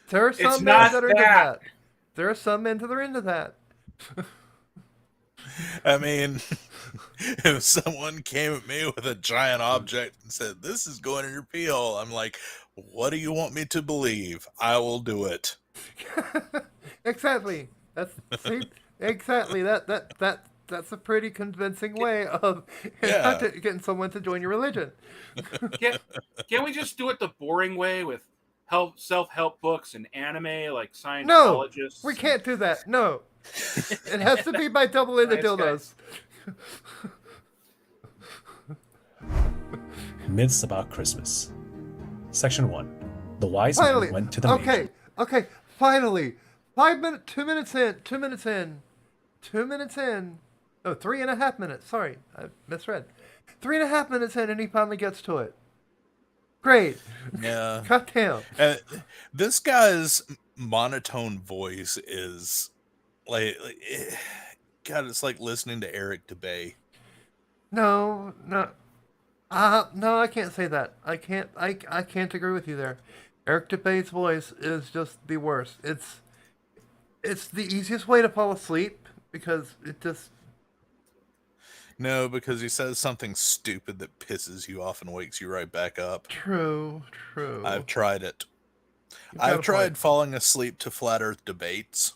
There are some men that are into that. There are some men that are into that. I mean, if someone came at me with a giant object and said, "This is going in your pee hole," I'm like, "What do you want me to believe? I will do it." Exactly. Exactly. That's a pretty convincing way of getting someone to join your religion. Can't we just do it the boring way with self-help books and anime like Scientologists? No, we can't do that. No. It has to be by double-ended dildos. Myths about Christmas. Section 1. The wise men went to the manger. Okay, finally. 2 minutes in. 3.5 minutes. Sorry, I misread. 3.5 minutes in, and he finally gets to it. Great. Yeah. Goddamn. This guy's monotone voice is like God, it's like listening to Eric DeBay. No, I can't say that. I can't agree with you there. Eric DeBay's voice is just the worst. It's the easiest way to fall asleep because it just... No, because he says something stupid that pisses you off and wakes you right back up. True. I've tried it. I've tried falling asleep to flat earth debates.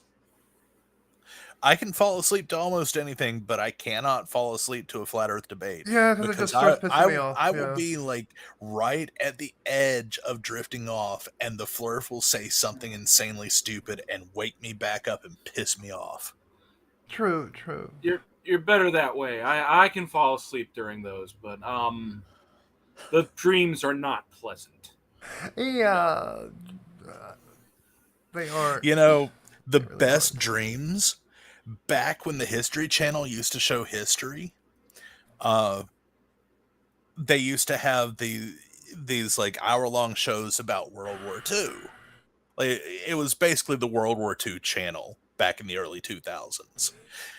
I can fall asleep to almost anything, but I cannot fall asleep to a flat Earth debate Yeah, because it because just starts pissing me off. I will Yeah. be like right at the edge of drifting off, and the Flurf will say something insanely stupid and wake me back up and piss me off. True, true. You're better that way. I can fall asleep during those, but the dreams are not pleasant. Yeah, they aren't. You know, the They really best aren't. dreams back when the History Channel used to show history. Uh, they used to have these like hour-long shows about World War II. Like, it was basically the World War II channel back in the early 2000s.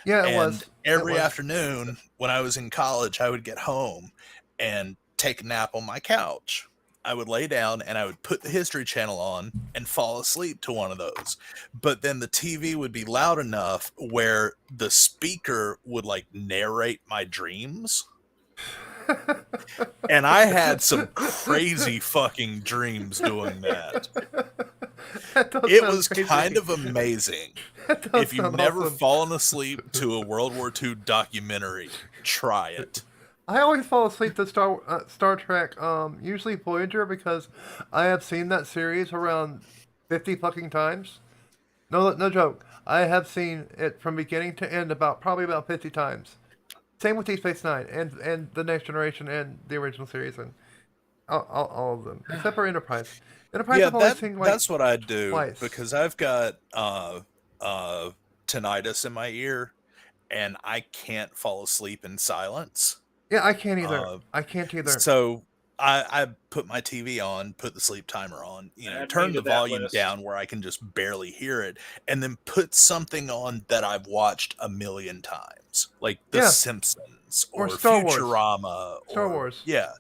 Yeah, it And was. It every was. afternoon when I was in college, I would get home and take a nap on my couch. I would lay down and I would put the History Channel on and fall asleep to one of those. But then the TV would be loud enough where the speaker would like narrate my dreams. And I had some crazy fucking dreams doing that. It was crazy. kind of amazing. If you've never fallen asleep to a World War II documentary, try it. I always fall asleep to Star Trek, usually Voyager, because I have seen that series around 50 fucking times. No joke. I have seen it from beginning to end probably about 50 times. Same with Deep Space Nine and the Next Generation and the original series and all of them except for Enterprise. Enterprise I've only seen like that's what I do twice. because I've got tinnitus in my ear and I can't fall asleep in silence. Yeah, I can't either. I can't either. So I put my TV on, put the sleep timer on, turn the volume down where I can just barely hear it, and then put something on that I've watched a million times, like The Simpsons or Star Futurama. Star Wars. Yeah.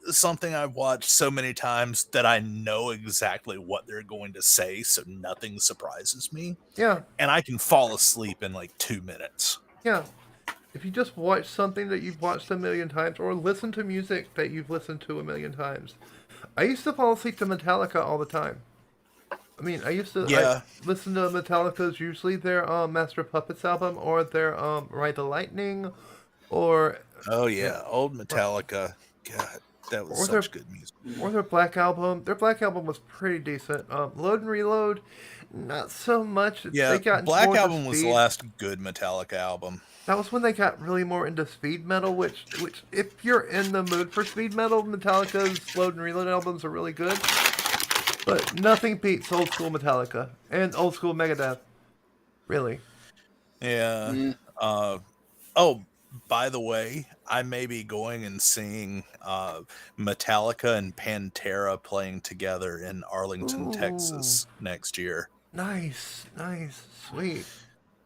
Something I've watched so many times that I know exactly what they're going to say, so nothing surprises me. Yeah. And I can fall asleep in like 2 minutes. Yeah. If you just watch something that you've watched a million times or listen to music that you've listened to a million times. I used to fall asleep to Metallica all the time. I mean, I used to listen to Metallica's usually their Master of Puppets album or their Ride the Lightning or... Oh, yeah. Old Metallica. God, that was such good music. Or their Black Album. Their Black Album was pretty decent. Load and Reload, not so much. Yeah, Black Album was the last good Metallica album. That was when they got really more into speed metal, which if you're in the mood for speed metal, Metallica's Load and Reload albums are really good. But nothing beats old school Metallica and old school Megadeth. Really. Yeah. By the way, I may be going and seeing Metallica and Pantera playing together in Arlington, Texas next year. Nice, sweet.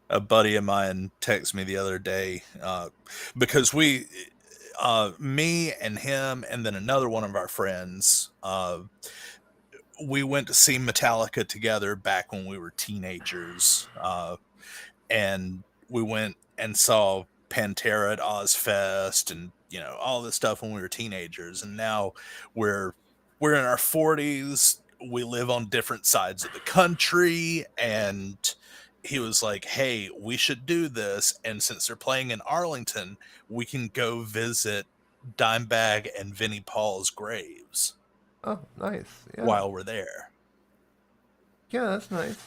A buddy of mine texted me the other day because me and him and then another one of our friends, we went to see Metallica together back when we were teenagers. And we went and saw Pantera at Ozfest and all this stuff when we were teenagers, and now we're in our 40s. We live on different sides of the country, and he was like, hey, we should do this, and since they're playing in Arlington, we can go visit Dimebag and Vinnie Paul's graves. Oh, nice. Yeah. While we're there. Yeah, that's nice.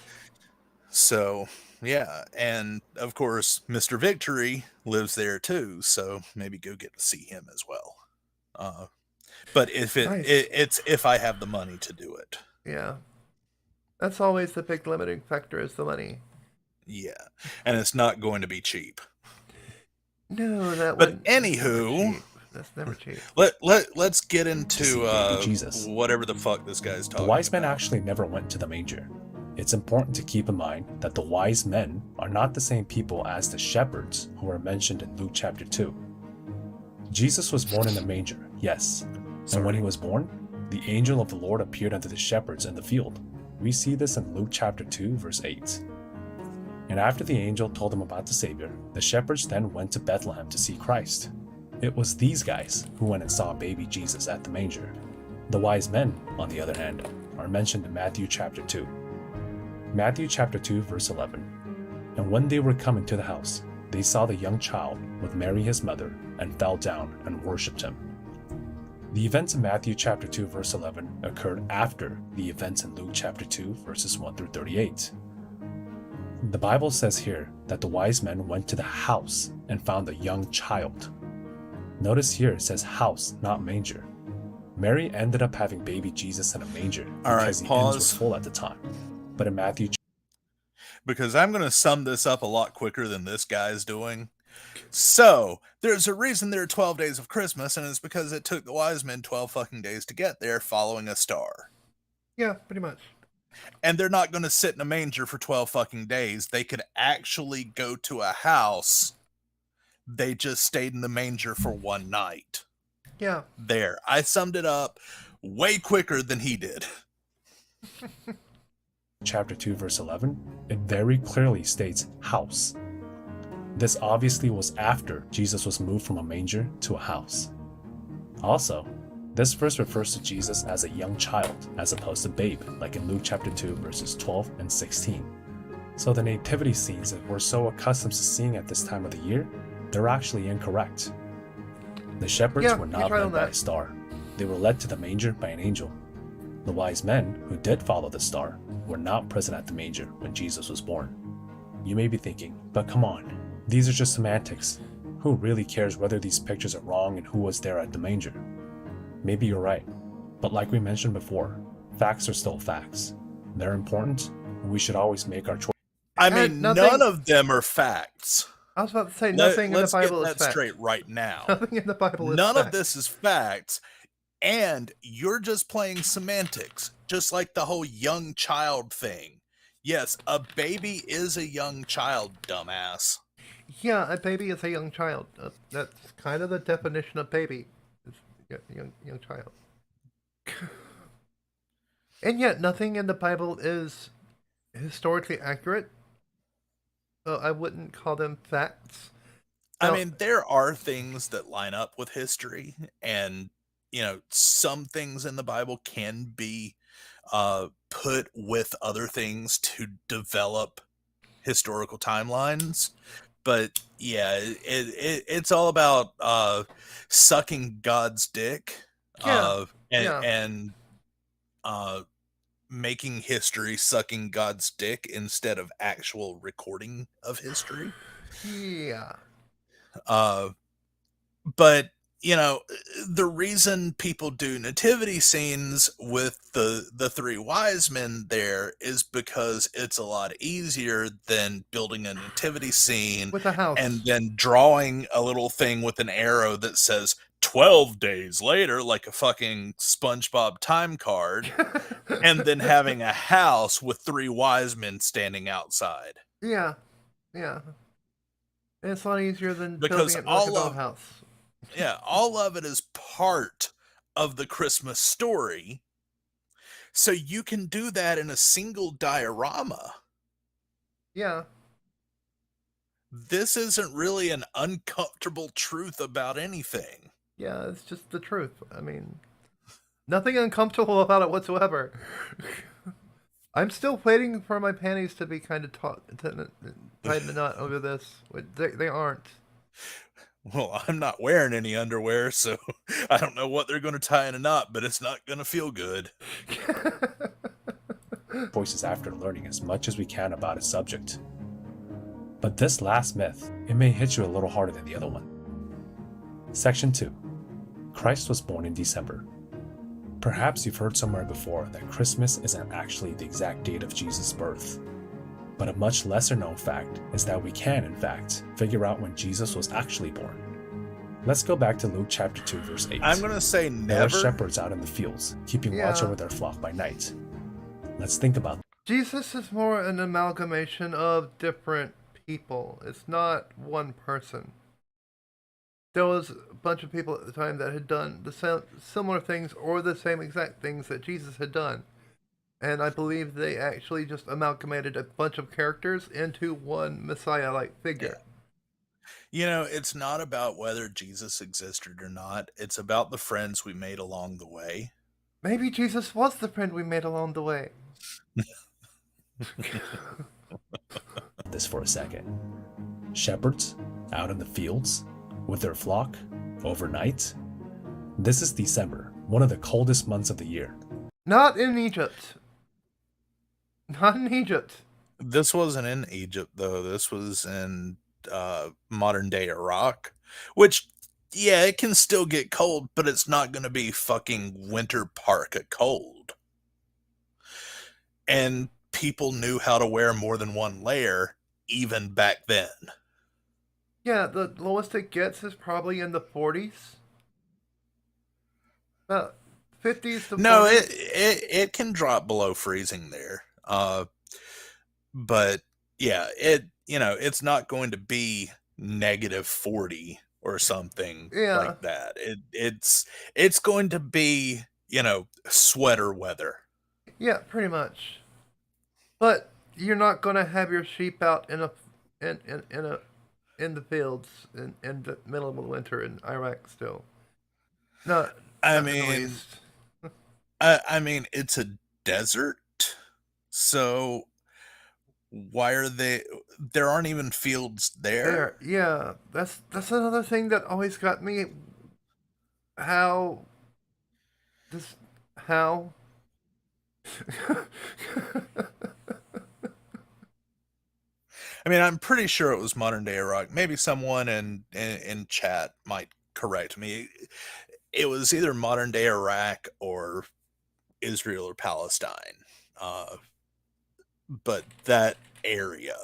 So yeah, and of course, Mr. Victory lives there too, so maybe go get to see him as well. But if it's if I have the money to do it. Yeah, that's always the big limiting factor is the money. Yeah, and it's not going to be cheap. No, that. But anywho, that's never cheap. Let's get into Jesus. Whatever the fuck this guy's talking. The wise men actually never went to the manger. It's important to keep in mind that the wise men are not the same people as the shepherds who are mentioned in Luke chapter 2. Jesus was born in a manger, yes. And when he was born, the angel of the Lord appeared unto the shepherds in the field. We see this in Luke chapter 2, verse 8. And after the angel told them about the Savior, the shepherds then went to Bethlehem to see Christ. It was these guys who went and saw baby Jesus at the manger. The wise men, on the other hand, are mentioned in Matthew chapter 2. Matthew chapter 2, verse 11. And when they were coming to the house, they saw the young child with Mary his mother, and fell down and worshipped him. The events in Matthew chapter 2 verse 11 occurred after the events in Luke chapter 2 verses 1 through 38. The Bible says here that the wise men went to the house and found a young child. Notice here it says house, not manger. Mary ended up having baby Jesus in a manger because the inns were full at the time. But in Matthew, because I'm going to sum this up a lot quicker than this guy's doing. So, there's a reason there are 12 days of Christmas, and it's because it took the wise men 12 fucking days to get there following a star. Yeah, pretty much. And they're not going to sit in a manger for 12 fucking days. They could actually go to a house. They just stayed in the manger for one night. Yeah. There. I summed it up way quicker than he did. Chapter 2 verse 11, it very clearly states house. This obviously was after Jesus was moved from a manger to a house. Also, this verse refers to Jesus as a young child as opposed to babe, like in Luke chapter 2 verses 12 and 16. So the nativity scenes that we're so accustomed to seeing at this time of the year, they're actually incorrect. The shepherds were not led by a star. They were led to the manger by an angel. The wise men, who did follow the star, were not present at the manger when Jesus was born. You may be thinking, but come on, these are just semantics. Who really cares whether these pictures are wrong and who was there at the manger? Maybe you're right, but like we mentioned before, facts are still facts. They're important, and we should always make our choice. I mean, none of them are facts. I was about to say nothing in the Bible is fact. Let's get that straight right now. Nothing in the Bible is None fact. of this is facts, and you're just playing semantics, just like the whole young child thing. Yes, a baby is a young child, dumbass. Yeah, a baby is a young child. That's kind of the definition of baby. It's young child. And yet, nothing in the Bible is historically accurate. So I wouldn't call them facts. I mean, there are things that line up with history, and some things in the Bible can be put with other things to develop historical timelines. But yeah, it's all about sucking God's dick, and making history sucking God's dick instead of actual recording of history. Yeah. But the reason people do nativity scenes with the three wise men there is because it's a lot easier than building a nativity scene with a house and then drawing a little thing with an arrow that says 12 days later, like a fucking SpongeBob time card, and then having a house with three wise men standing outside. Yeah. It's a lot easier than building it like a dollhouse. Yeah, all of it is part of the Christmas story. So you can do that in a single diorama. Yeah. This isn't really an uncomfortable truth about anything. Yeah, it's just the truth. I mean, nothing uncomfortable about it whatsoever. I'm still waiting for my panties to be kind of tied in a knot over this. They aren't. Well, I'm not wearing any underwear, so I don't know what they're going to tie in a knot, but it's not going to feel good. Voices after learning as much as we can about a subject. But this last myth, it may hit you a little harder than the other one. Section 2. Christ was born in December. Perhaps you've heard somewhere before that Christmas isn't actually the exact date of Jesus' birth. But a much lesser known fact is that we can, in fact, figure out when Jesus was actually born. Let's go back to Luke chapter 2, verse 8. I'm going to say never. There were shepherds out in the fields, keeping watch over their flock by night. Let's think about that. Jesus is more an amalgamation of different people. It's not one person. There was a bunch of people at the time that had done the similar things or the same exact things that Jesus had done. And I believe they actually just amalgamated a bunch of characters into one Messiah-like figure. You know, it's not about whether Jesus existed or not. It's about the friends we made along the way. Maybe Jesus was the friend we made along the way. about this for a second. Shepherds out in the fields with their flock overnight. This is December, one of the coldest months of the year. Not in Egypt. Not in Egypt. This wasn't in Egypt, though. This was in modern day Iraq, which, yeah, it can still get cold, but it's not going to be fucking winter parka cold. And people knew how to wear more than one layer even back then. Yeah, the lowest it gets is probably in the 40s. 50s to 40s. No, it can drop below freezing there. But yeah, it's not going to be -40 or something like that. It's going to be, sweater weather. Yeah, pretty much. But you're not gonna have your sheep out in the fields in the middle of the winter in Iraq still. No, I not in the Middle mean, East. I mean, it's a desert, so why are they? There aren't even fields there. Yeah, that's another thing that always got me. How this how I mean, I'm pretty sure it was modern day Iraq. Maybe someone in chat might correct me. It was either modern day Iraq or Israel or Palestine. But that area.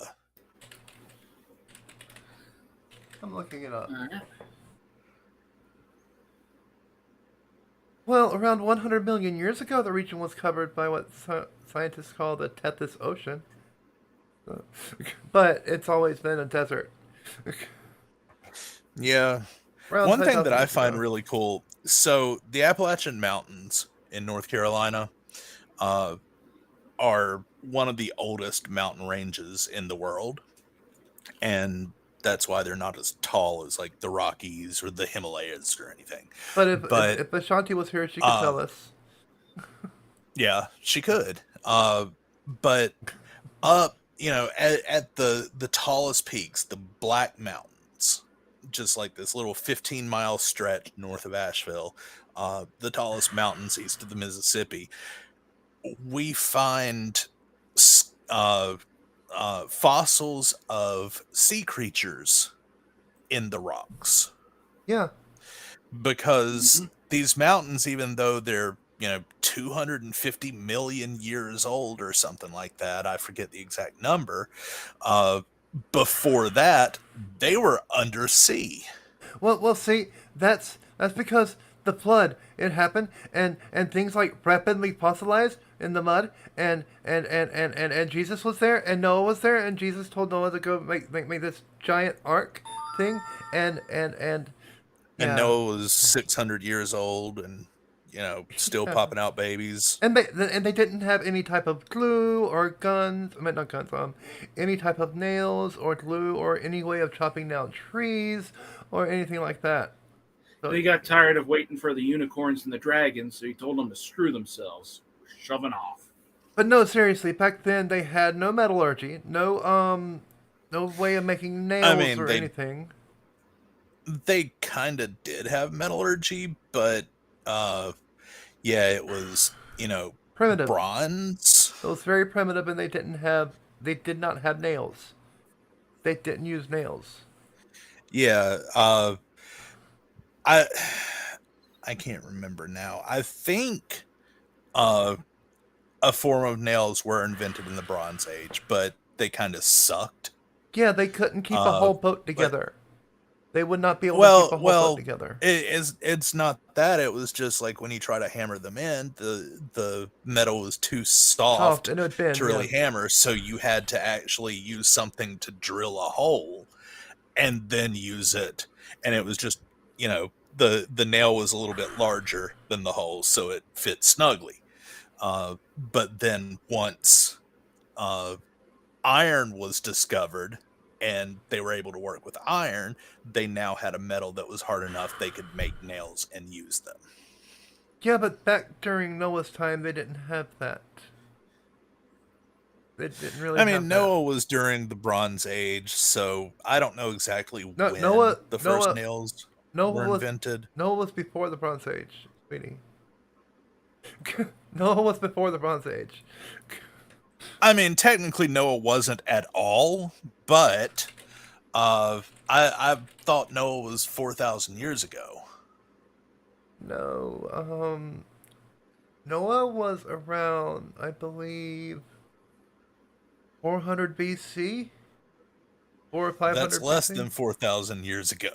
I'm looking it up. Well, around 100 million years ago, the region was covered by what scientists call the Tethys Ocean. But it's always been a desert. Yeah. Around One thing that 10,000 I years find ago. really cool, so the Appalachian Mountains in North Carolina are one of the oldest mountain ranges in the world. And that's why they're not as tall as like the Rockies or the Himalayas or anything. But But if Ashanti was here, she could tell us. yeah, she could. But up, at the tallest peaks, the Black Mountains, just like this little 15-mile stretch north of Asheville, the tallest mountains east of the Mississippi, we find fossils of sea creatures in the rocks. Yeah. Because these mountains, even though they're 250 million years old or something like that, I forget the exact number, before that they were undersea. Well, see, that's because the flood it happened, and things like rapidly fossilized in the mud, and Jesus was there, and Noah was there, and Jesus told Noah to go make this giant ark thing, and And yeah. Noah was 600 years old and still Yeah. popping out babies. And they didn't have any type of glue or guns. I mean, not guns. Any type of nails or glue or any way of chopping down trees or anything like that. So, They got tired of waiting for the unicorns and the dragons, so he told them to screw themselves. Shoving off. but no, seriously. Back then they had no metallurgy, no way of making nails or anything. They kind of did have metallurgy, but yeah, it was Primitive. bronze. It was very primitive, and they did not have nails. They didn't use nails. Yeah, I can't remember now. I think a form of nails were invented in the Bronze Age, but they kind of sucked. Yeah, they couldn't keep a whole boat together. They would not be able to keep a whole boat together. It's not that. It was just like when you try to hammer them in, the metal was too soft and it would bend, to really hammer, so you had to actually use something to drill a hole and then use it. And it was just, the nail was a little bit larger than the hole, so it fit snugly. But then once iron was discovered and they were able to work with iron, they now had a metal that was hard enough they could make nails and use them. Yeah, but back during Noah's time, they didn't have that. It didn't really I have mean, that. Noah was during the Bronze Age, so I don't know exactly No, when the first nails Noah were was invented. Noah was before the Bronze Age, sweetie. Noah was before the Bronze Age. I mean, technically Noah wasn't at all, but I thought Noah was 4,000 years ago. No, Noah was around, I believe, 400 BC or That's 500 less BC. than 4,000 years ago.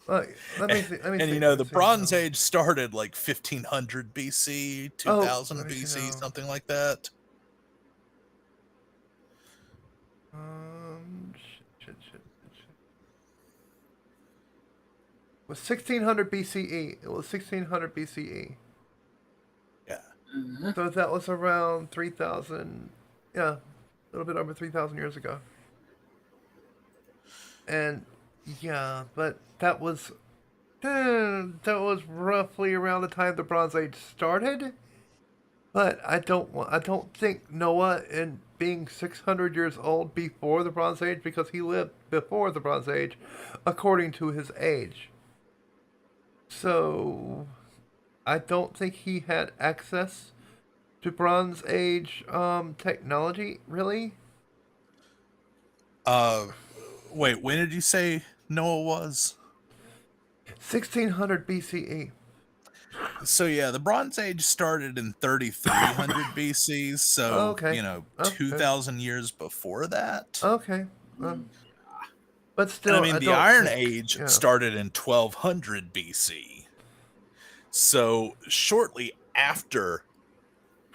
Let me see. Let me And see. you know, Let me the see. Bronze Age started like 1500 BC, Oh, 2000 let me see BC, now. something like that. Shit. It was 1600 BCE. It was 1600 BCE. Yeah. So that was around 3,000. Yeah, a little bit over 3,000 years ago. And yeah, but that was roughly around the time the Bronze Age started. But I don't think Noah and being 600 years old before the Bronze Age, because he lived before the Bronze Age, according to his age. So I don't think he had access to Bronze Age technology, really. Uh, Wait, when did you say Noah was? 1600 BCE. So yeah, the Bronze Age started in 3300 BC, so, Okay. you know, Okay. 2000 years before that. Okay. But And I still, mean, I the don't Iron think. Age Yeah. started in 1200 BC. So shortly after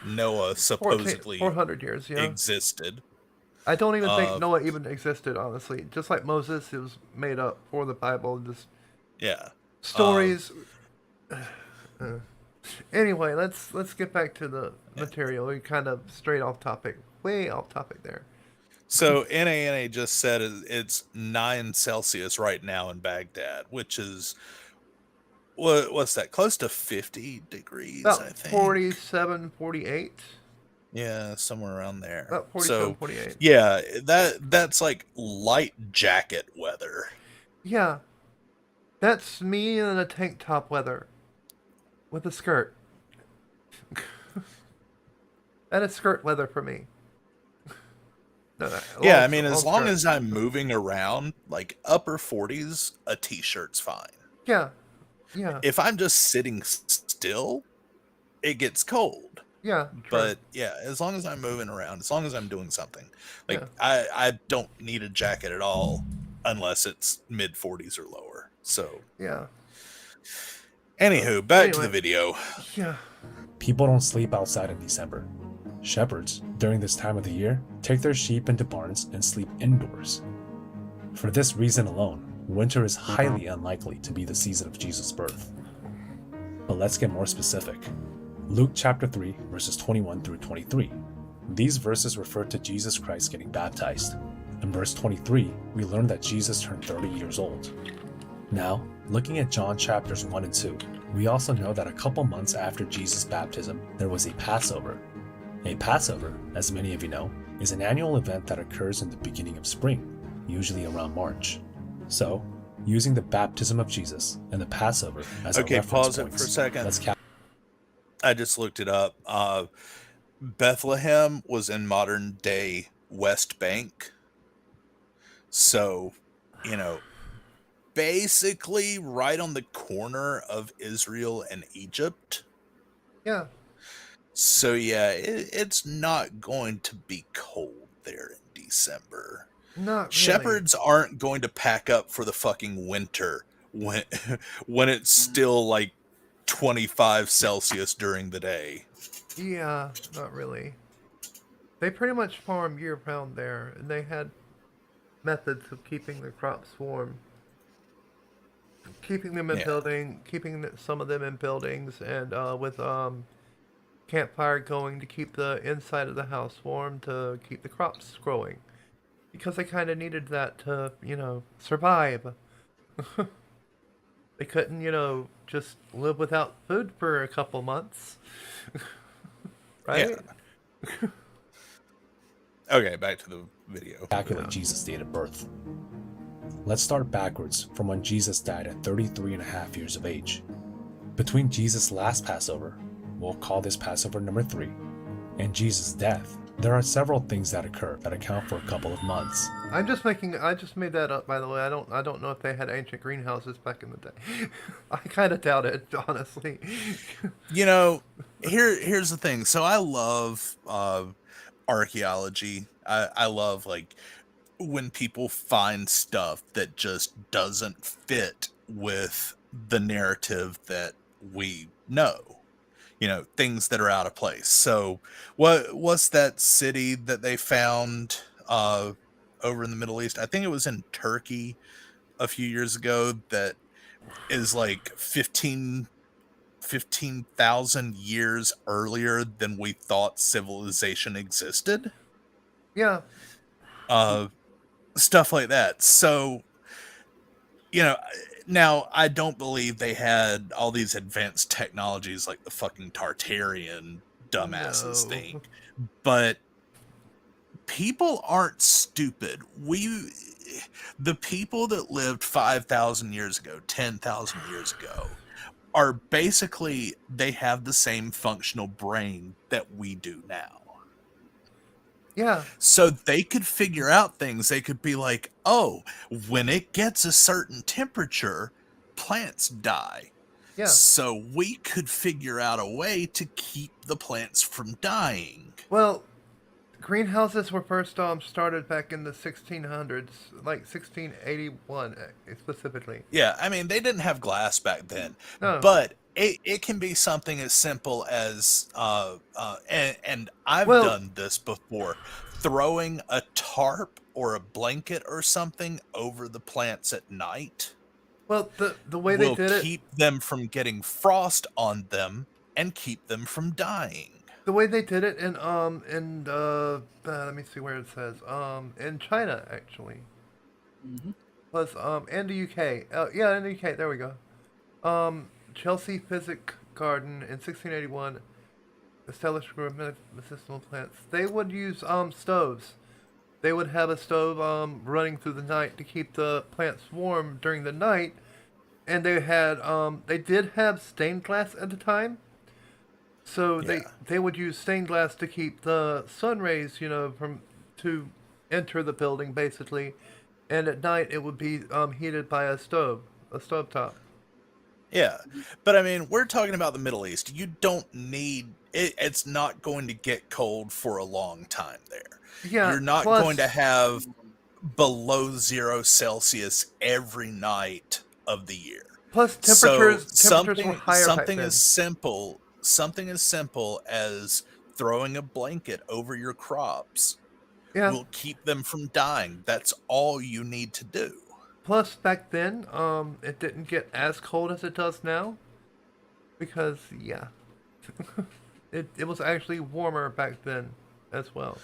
Noah 400 years, yeah. existed. I don't even think Uh, Noah even existed, honestly. Just like Moses, it was made up for the Bible. Just yeah. stories. Anyway, let's get back to the material. We kind of straight off topic, way off topic there. So NANA just said it's 9 Celsius right now in Baghdad, which is what's that? Close to 50 degrees, About I think. 47, 48. Yeah, somewhere around there. About 47, So, 48. yeah, that's like light jacket weather. Yeah, that's me in a tank top weather with a skirt. That is skirt weather for me. No, Yeah, I mean, as long long skirt. as I'm moving around, like upper 40s, a t-shirt's fine. Yeah, yeah, If I'm just sitting still, it gets cold. yeah. True. But yeah, as long as I'm moving around, as long as I'm doing something, Yeah, like I don't need a jacket at all unless it's mid 40s or lower. So, yeah. anywho, back to the Anyway, video. yeah. People don't sleep outside in December. Shepherds, during this time of the year, take their sheep into barns and sleep indoors. For this reason alone, winter is highly unlikely to be the season of Jesus' birth. But let's get more specific. Luke chapter 3, verses 21 through 23. These verses refer to Jesus Christ getting baptized. In verse 23, we learn that Jesus turned 30 years old. Now, looking at John chapters 1 and 2, we also know that a couple months after Jesus' baptism, there was a Passover. A Passover, as many of you know, is an annual event that occurs in the beginning of spring, usually around March. So, using the baptism of Jesus and the Passover as our reference Pause points, it for a second. let's I just looked it up. Bethlehem was in modern day West Bank. So, you know, basically right on the corner of Israel and Egypt. Yeah. So yeah, it's not going to be cold there in December. Not really. Shepherds aren't going to pack up for the fucking winter when when it's still like 25 Celsius during the day. Yeah, not really. They pretty much farm year round there, and they had methods of keeping the crops warm, keeping them in Yeah. keeping some of them in buildings, and with campfire going to keep the inside of the house warm to keep the crops growing, because they kind of needed that to survive. They couldn't just live without food for a couple months, Yeah. right? Okay, back to the video. Calculate Jesus' date of birth. Let's start backwards from when Jesus died at 33 and a half years of age. Between Jesus' last Passover, we'll call this Passover number 3, and Jesus' death, there are several things that occur that account for a couple of months. I just made that up, by the way. I don't know if they had ancient greenhouses back in the day. I kind of doubt it, honestly. Here's the thing. So I love archaeology. I love like when people find stuff that just doesn't fit with the narrative that we know. Things that are out of place. So what's that city that they found over in the Middle East? I think it was in Turkey a few years ago that is like 15,000 years earlier than we thought civilization existed. Yeah. Stuff like that. So, now I don't believe they had all these advanced technologies like the fucking Tartarian dumbasses think, but people aren't stupid. The people that lived 5,000 years ago, 10,000 years ago, are basically, they have the same functional brain that we do now. Yeah. So they could figure out things. They could be like, oh, when it gets a certain temperature, plants die. Yeah. So we could figure out a way to keep the plants from dying. Well, greenhouses were first started back in the 1600s, like 1681 specifically. Yeah, I mean, they didn't have glass back then. No. But it can be something as simple as, and I've done this before, throwing a tarp or a blanket or something over the plants at night. Well, the way they did it will keep them from getting frost on them and keep them from dying. The way they did it in let me see where it says in China actually was and the UK yeah, in the UK, there we go. Chelsea Physic Garden in 1681 established a group of medicinal plants. They would use stoves. They would have a stove running through the night to keep the plants warm during the night, and they did have stained glass at the time. So they would use stained glass to keep the sun rays, to enter the building basically, and at night it would be heated by a stovetop. Yeah, but I mean, we're talking about the Middle East. You don't need it. It's not going to get cold for a long time there. Yeah, you're not going to have below 0 Celsius every night of the year. Plus temperatures were higher. Something as simple as throwing a blanket over your crops will keep them from dying. That's all you need to do. Plus, back then, it didn't get as cold as it does now. Because, yeah. it was actually warmer back then as well.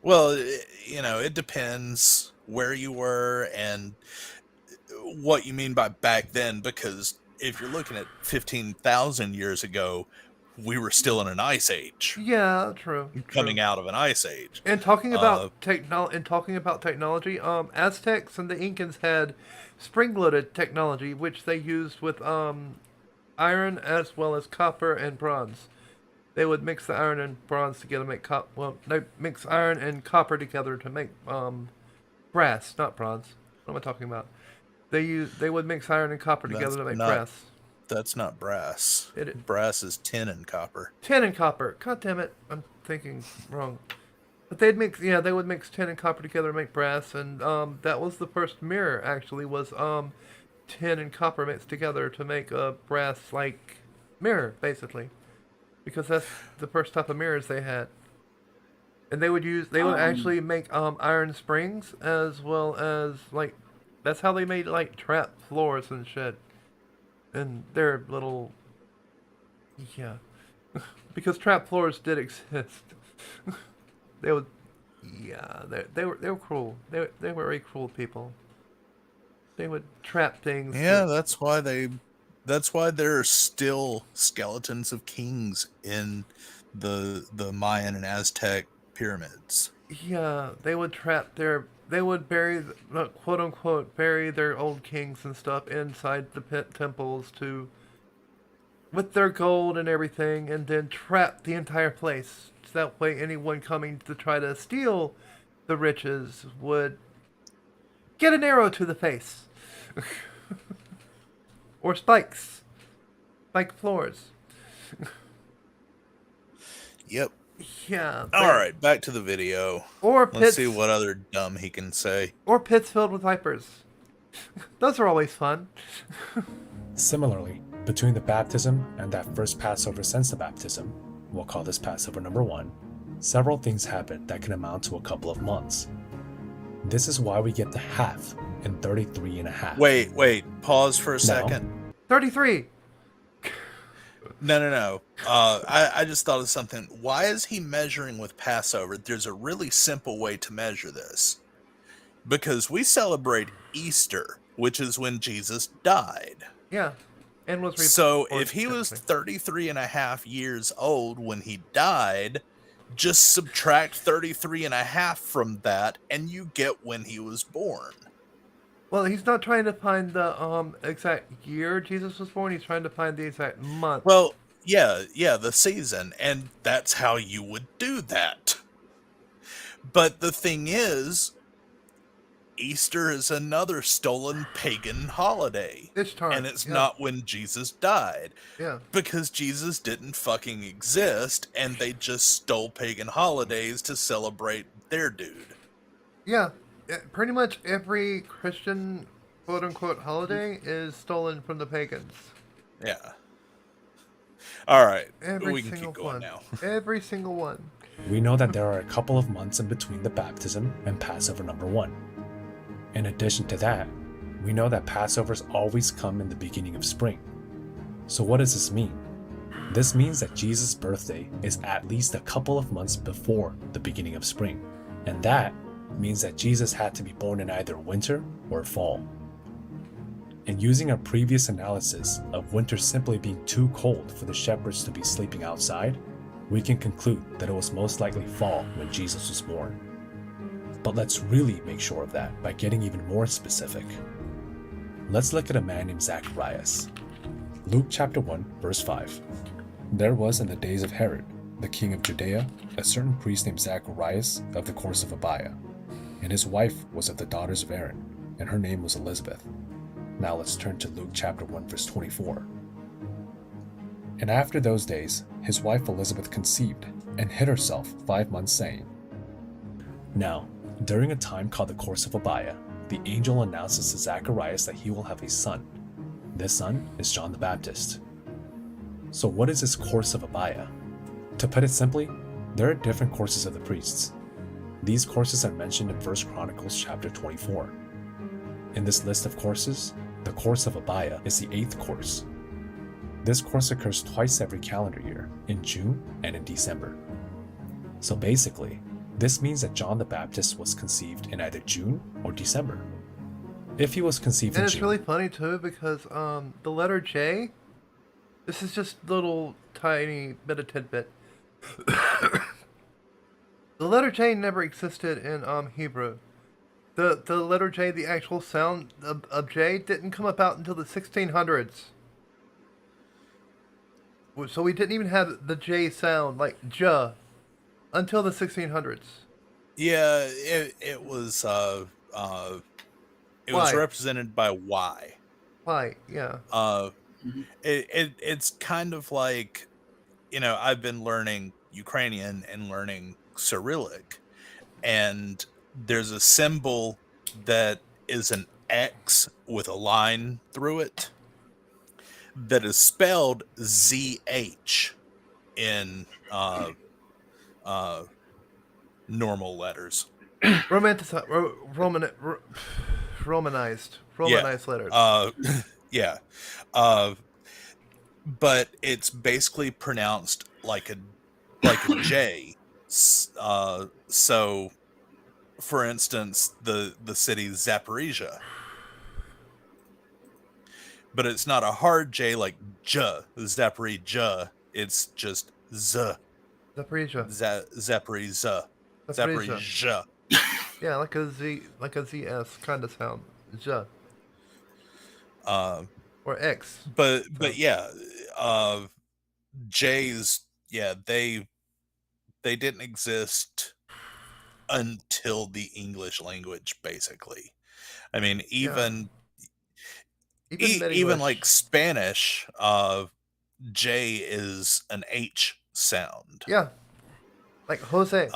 Well, it depends where you were and what you mean by back then, because if you're looking at 15,000 years ago, we were still in an ice age. Yeah, true. Coming out of an ice age. And talking about technology, Aztecs and the Incans had spring-loaded technology, which they used with iron as well as copper and bronze. They would mix the iron and bronze together to make they mix iron and copper together to make brass, not bronze. What am I talking about? They would mix iron and copper together to make brass. That's not brass. Brass is tin and copper. Tin and copper. God damn it. I'm thinking wrong. But they would mix tin and copper together to make brass, and that was the first mirror, actually, was tin and copper mixed together to make a brass-like mirror, basically. Because that's the first type of mirrors they had. And they would actually make iron springs, as well as, that's how they made, trap floors and shit. And they're little, because trap floors did exist. They were cruel. They were very cruel people. They would trap things. Yeah, that's why there are still skeletons of kings in the Mayan and Aztec pyramids. Yeah, they would they would bury, quote unquote, bury their old kings and stuff inside the pit temples to, with their gold and everything, and then trap the entire place. So that way, anyone coming to try to steal the riches would get an arrow to the face. Or spikes. Spike floors. Yep. Yeah. All right, back to the video. Or Let's pits. see what other dumb he can say. Or pits filled with vipers. Those are always fun. Similarly, between the baptism and that first Passover since the baptism, we'll call this Passover number 1, several things happened that can amount to a couple of months. This is why we get the half in 33 and a half. Wait, pause for a second. 33! No. I just thought of something. Why is he measuring with Passover? There's a really simple way to measure this. Because we celebrate Easter, which is when Jesus died. Yeah. And was so if he was 33 and a half years old when he died, just subtract 33 and a half from that and you get when he was born. Well, he's not trying to find the exact year Jesus was born. He's trying to find the exact month. Well, yeah, the season, and that's how you would do that. But the thing is, Easter is another stolen pagan holiday. And it's not when Jesus died. Yeah. Because Jesus didn't fucking exist, and they just stole pagan holidays to celebrate their dude. Yeah. Pretty much every Christian quote-unquote holiday is stolen from the pagans. Yeah. All right. Every we can single keep going one. now. Every single one. We know that there are a couple of months in between the baptism and Passover number 1. In addition to that, we know that Passovers always come in the beginning of spring. So what does this mean? This means that Jesus' birthday is at least a couple of months before the beginning of spring. And that means that Jesus had to be born in either winter or fall. And using our previous analysis of winter simply being too cold for the shepherds to be sleeping outside, we can conclude that it was most likely fall when Jesus was born. But let's really make sure of that by getting even more specific. Let's look at a man named Zacharias. Luke chapter 1, verse 5. There was in the days of Herod, the king of Judea, a certain priest named Zacharias of the course of Abiah, and his wife was of the daughters of Aaron, and her name was Elizabeth. Now let's turn to Luke chapter 1, verse 24. And after those days, his wife Elizabeth conceived, and hid herself 5 months, saying. Now, during a time called the course of Abiah, the angel announces to Zacharias that he will have a son. This son is John the Baptist. So what is this course of Abiah? To put it simply, there are different courses of the priests. These courses are mentioned in 1 Chronicles chapter 24. In this list of courses, the course of Abiah is the 8th course. This course occurs twice every calendar year, in June and in December. So basically, this means that John the Baptist was conceived in either June or December. If he was conceived in June... And it's really funny too because the letter J, this is just a little tiny bit of tidbit. The letter J never existed in Hebrew. The letter J, the actual sound of J, didn't come about until the 1600s. So we didn't even have the J sound, like J, until the 1600s. Yeah, it was represented by Y. Y, yeah. It's kind of like, I've been learning Ukrainian and learning Cyrillic, and there's a symbol that is an X with a line through it that is spelled ZH in normal letters. Romanized letters. Yeah. But it's basically pronounced like a J. So, for instance, the city Zaporizhia. But it's not a hard J like J, Zaporizhia. It's just Z. Zaporizhia. Zaporizhia. Zaporizhzhia. Zaporizhzhia. Yeah, like a ZS kind of sound. Zh. Uh, or X. but yeah, Jays, yeah, they didn't exist until the English language, basically. I mean, Yeah. Even even English. like Spanish, J is an H sound. Yeah. Like Jose.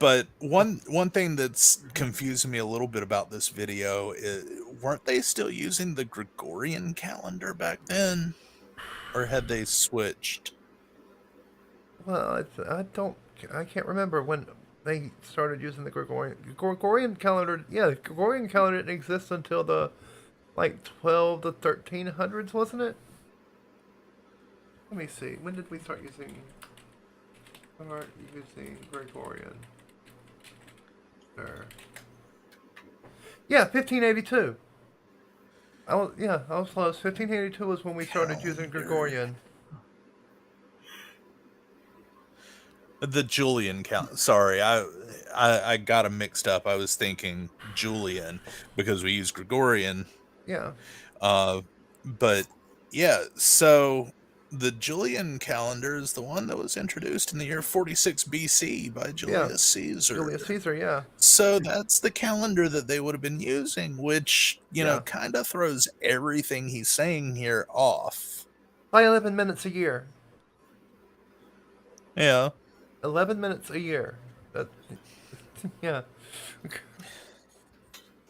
But one thing that's confusing me a little bit about this video is, weren't they still using the Gregorian calendar back then, or had they switched? Well, I can't remember when they started using the Gregorian calendar. Yeah, the Gregorian calendar didn't exist until the like 12 to 1300s, wasn't it? Let me see. When did we start using Gregorian? Sure. Yeah, 1582. I was close. 1582 was when we started using Gregorian. The Julian count. Sorry, I got them mixed up. I was thinking Julian because we use Gregorian. Yeah. But yeah, so the Julian calendar is the one that was introduced in the year 46 BC by Julius Caesar. Julius Caesar, yeah. So that's the calendar that they would have been using, which, kind of throws everything he's saying here off. By 11 minutes a year. Yeah. 11 minutes a year. Yeah.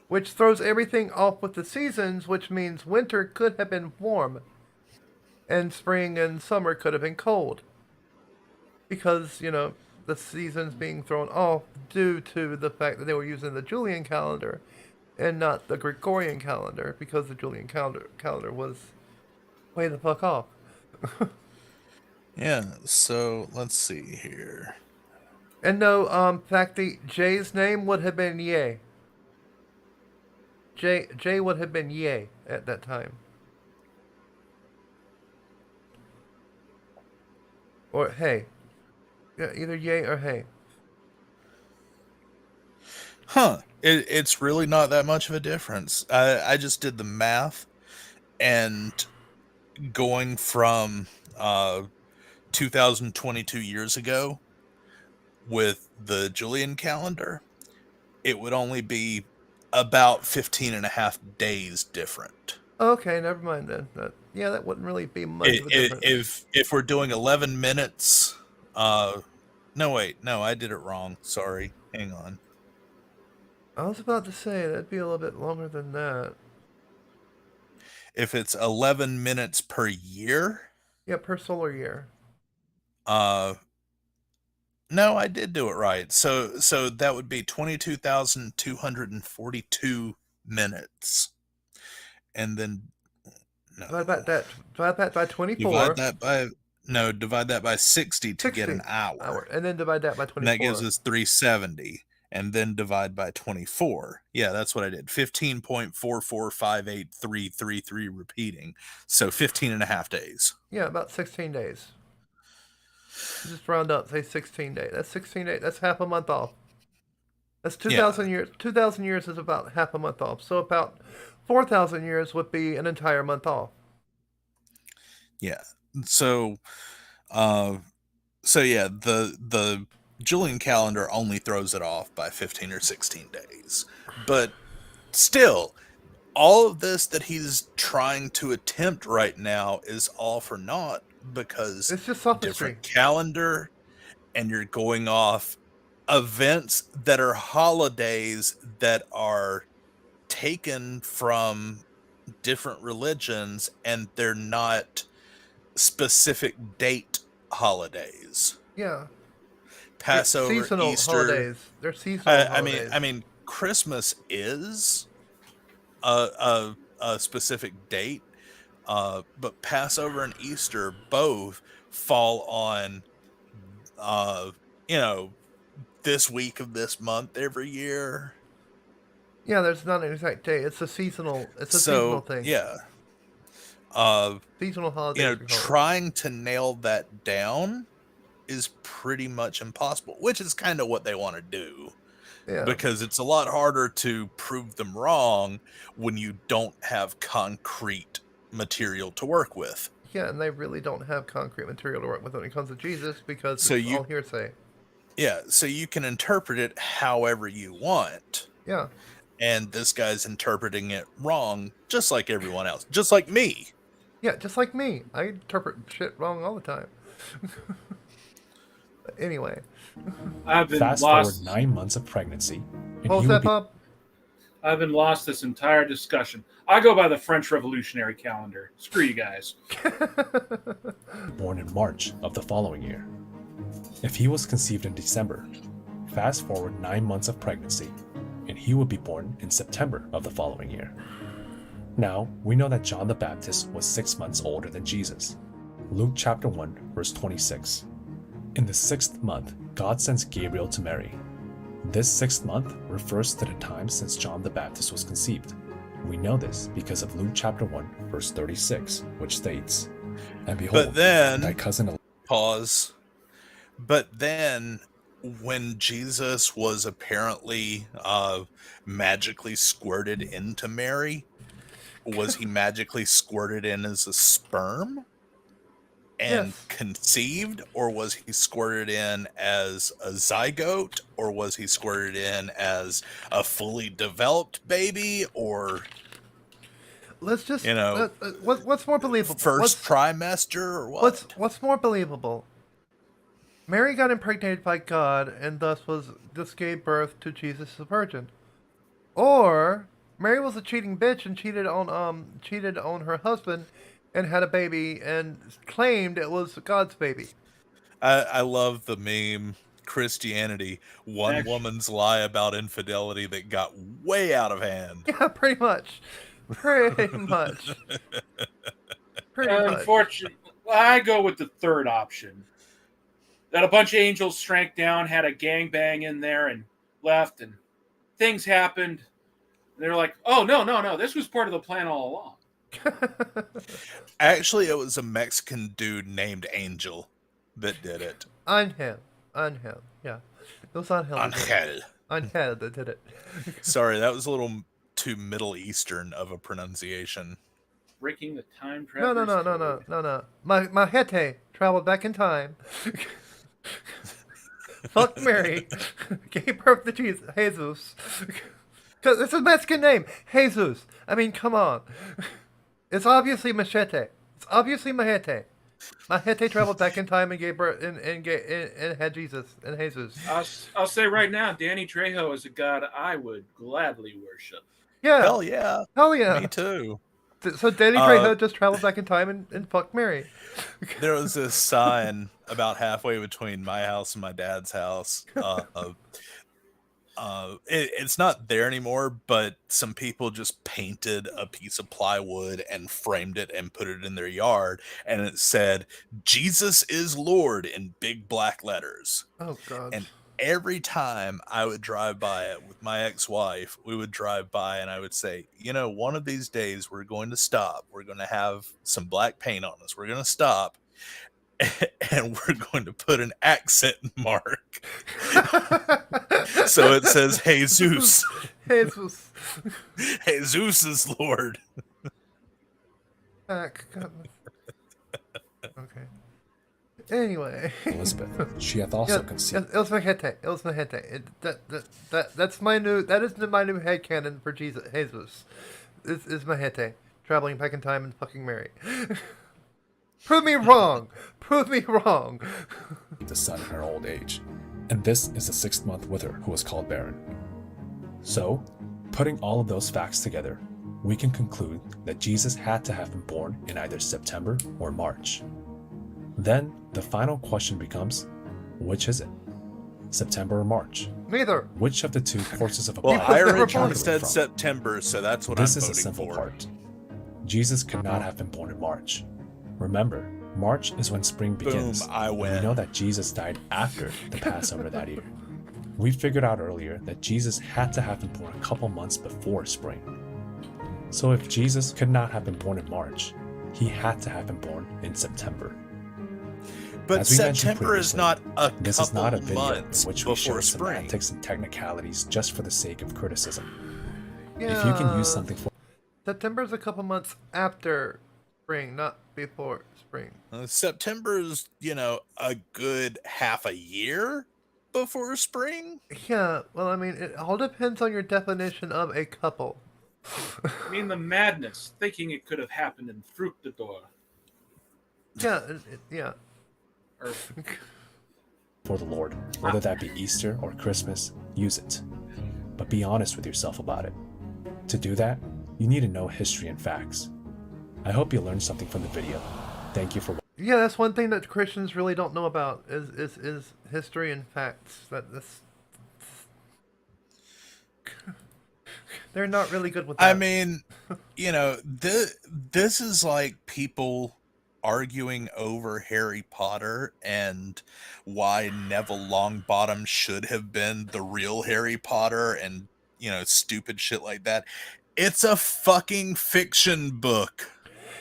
Which throws everything off with the seasons, which means winter could have been warm. And spring and summer could have been cold. Because, the seasons being thrown off due to the fact that they were using the Julian calendar and not the Gregorian calendar, because the Julian calendar was way the fuck off. Yeah, so let's see here. And no, fact, Jay's name would have been Ye. Jay would have been Ye at that time. Or Hey. Yeah, either Ye or Hey. Huh. It's really not that much of a difference. I just did the math, and going from 2022 years ago with the Julian calendar, it would only be about 15 and a half days different. Okay, never mind then. That wouldn't really be much of a difference. If we're doing 11 minutes, no, wait, no, I did it wrong. Sorry. Hang on. I was about to say, that'd be a little bit longer than that. If it's 11 minutes per year? Yeah, per solar year. No, I did do it right. So that would be 22,242 minutes. And then no. Divide that by 24. Divide that by 60 to get an hour. And then divide that by 24. And that gives us 370. And then divide by 24. Yeah, that's what I did. 15.4458333 repeating. So 15 and a half days. Yeah, about 16 days. Just round up, say 16 days. That's 16 days. That's half a month off. That's 2,000 years. 2,000 years is about half a month off. So about 4,000 years would be an entire month off. Yeah. So yeah, the Julian calendar only throws it off by 15 or 16 days. But still, all of this that he's trying to attempt right now is all for naught, because it's just sophistry. Different calendar, and you're going off events that are holidays that are taken from different religions, and they're not specific date holidays. Yeah. Passover, seasonal Easter holidays. They're seasonal holidays. I mean, Christmas is a specific date, but Passover and Easter both fall on, this week of this month every year. Yeah, there's not an exact date. It's a seasonal. It's a seasonal thing. Yeah. Seasonal holiday. Trying to nail that down is pretty much impossible, which is kind of what they want to do. Yeah. Because it's a lot harder to prove them wrong when you don't have concrete material to work with. Yeah, and they really don't have concrete material to work with when it comes to Jesus because So it's all hearsay. Yeah, so you can interpret it however you want. Yeah. And this guy's interpreting it wrong, just like everyone else. Just like me. Yeah, just like me. I interpret shit wrong all the time. Anyway. I've been Fast lost. forward 9 months of pregnancy. And What was that, Bob? I've been lost this entire discussion. I go by the French Revolutionary calendar. Screw you guys. Born in March of the following year. If he was conceived in December, fast forward 9 months of pregnancy, and he would be born in September of the following year. Now, we know that John the Baptist was 6 months older than Jesus. Luke chapter 1, verse 26. In the 6th month, God sends Gabriel to Mary. This 6th month refers to the time since John the Baptist was conceived. We know this because of Luke chapter 1, verse 36, which states, "And behold, But then, thy cousin..." Pause. But then, when Jesus was apparently magically squirted into Mary, was he magically squirted in as a sperm and conceived, or was he squirted in as a zygote, or was he squirted in as a fully developed baby, or let's just what's more believable? First trimester, or what? What's more believable? Mary got impregnated by God, and thus gave birth to Jesus the Virgin, or Mary was a cheating bitch and cheated on her husband, and had a baby and claimed it was God's baby. I love the meme Christianity, one woman's lie about infidelity that got way out of hand. Yeah, pretty much. Pretty much. Unfortunately, I go with the third option. That a bunch of angels shrank down, had a gangbang in there, and left, and things happened. And they're like, oh, no, this was part of the plan all along. Actually, it was a Mexican dude named Angel that did it. Angel, yeah. It was Angel. Angel that did it. Sorry, that was a little too Middle Eastern of a pronunciation. Breaking the time travel. No. My Hete traveled back in time. Fuck Mary. Gave birth to Jesus. Because it's a Mexican name. Jesus. I mean, come on. It's obviously Machete. It's obviously Mahete. Mahete traveled back in time and gave birth and had Jesus and Jesus. I'll say right now, Danny Trejo is a god I would gladly worship. Yeah. Hell yeah. Hell yeah. Me too. So Danny Trejo just traveled back in time and fucked Mary. There was this sign about halfway between my house and my dad's house. It's not there anymore, but some people just painted a piece of plywood and framed it and put it in their yard, and it said, "Jesus is Lord" in big black letters. Oh, God. And every time I would drive by it with my ex-wife, we would drive by and I would say, one of these days we're going to stop. We're going to have some black paint on us. We're going to stop. And we're going to put an accent mark. So it says Jesus. Jesus. Jesus is Lord. Okay. Anyway. Elizabeth, she hath also conceived. It was Mahete. That's my new headcanon for Jesus. Is Mahete traveling back in time and fucking Mary. Prove me wrong. The son in her old age. And this is the 6th month with her, who was called barren. So, putting all of those facts together, we can conclude that Jesus had to have been born in either September or March. Then, the final question becomes, which is it? September or March? Neither. Which of the two courses of Well, I originally said September, so that's what I'm voting for. This is a simple part. Jesus could not have been born in March. Remember, March is when spring begins. Boom, I win. We know that Jesus died after the Passover that year. We figured out earlier that Jesus had to have been born a couple months before spring. So if Jesus could not have been born in March, he had to have been born in September. But As we mentioned September is previously, not a this is not a couple video in months which we show before some spring. antics and technicalities just for the sake of criticism. Yeah. If you can use something for September's a couple months after spring, not before spring. September's, a good half a year before spring. Yeah, well, I mean, it all depends on your definition of a couple. I mean, the madness, thinking it could have happened in Fructador. Yeah, yeah. For the Lord, whether that be Easter or Christmas, use it. But be honest with yourself about it. To do that, you need to know history and facts. I hope you learned something from the video. Thank you for watching. Yeah, that's one thing that Christians really don't know about is history and facts. That's they're not really good with that. I mean, this is like people arguing over Harry Potter and why Neville Longbottom should have been the real Harry Potter and, stupid shit like that. It's a fucking fiction book.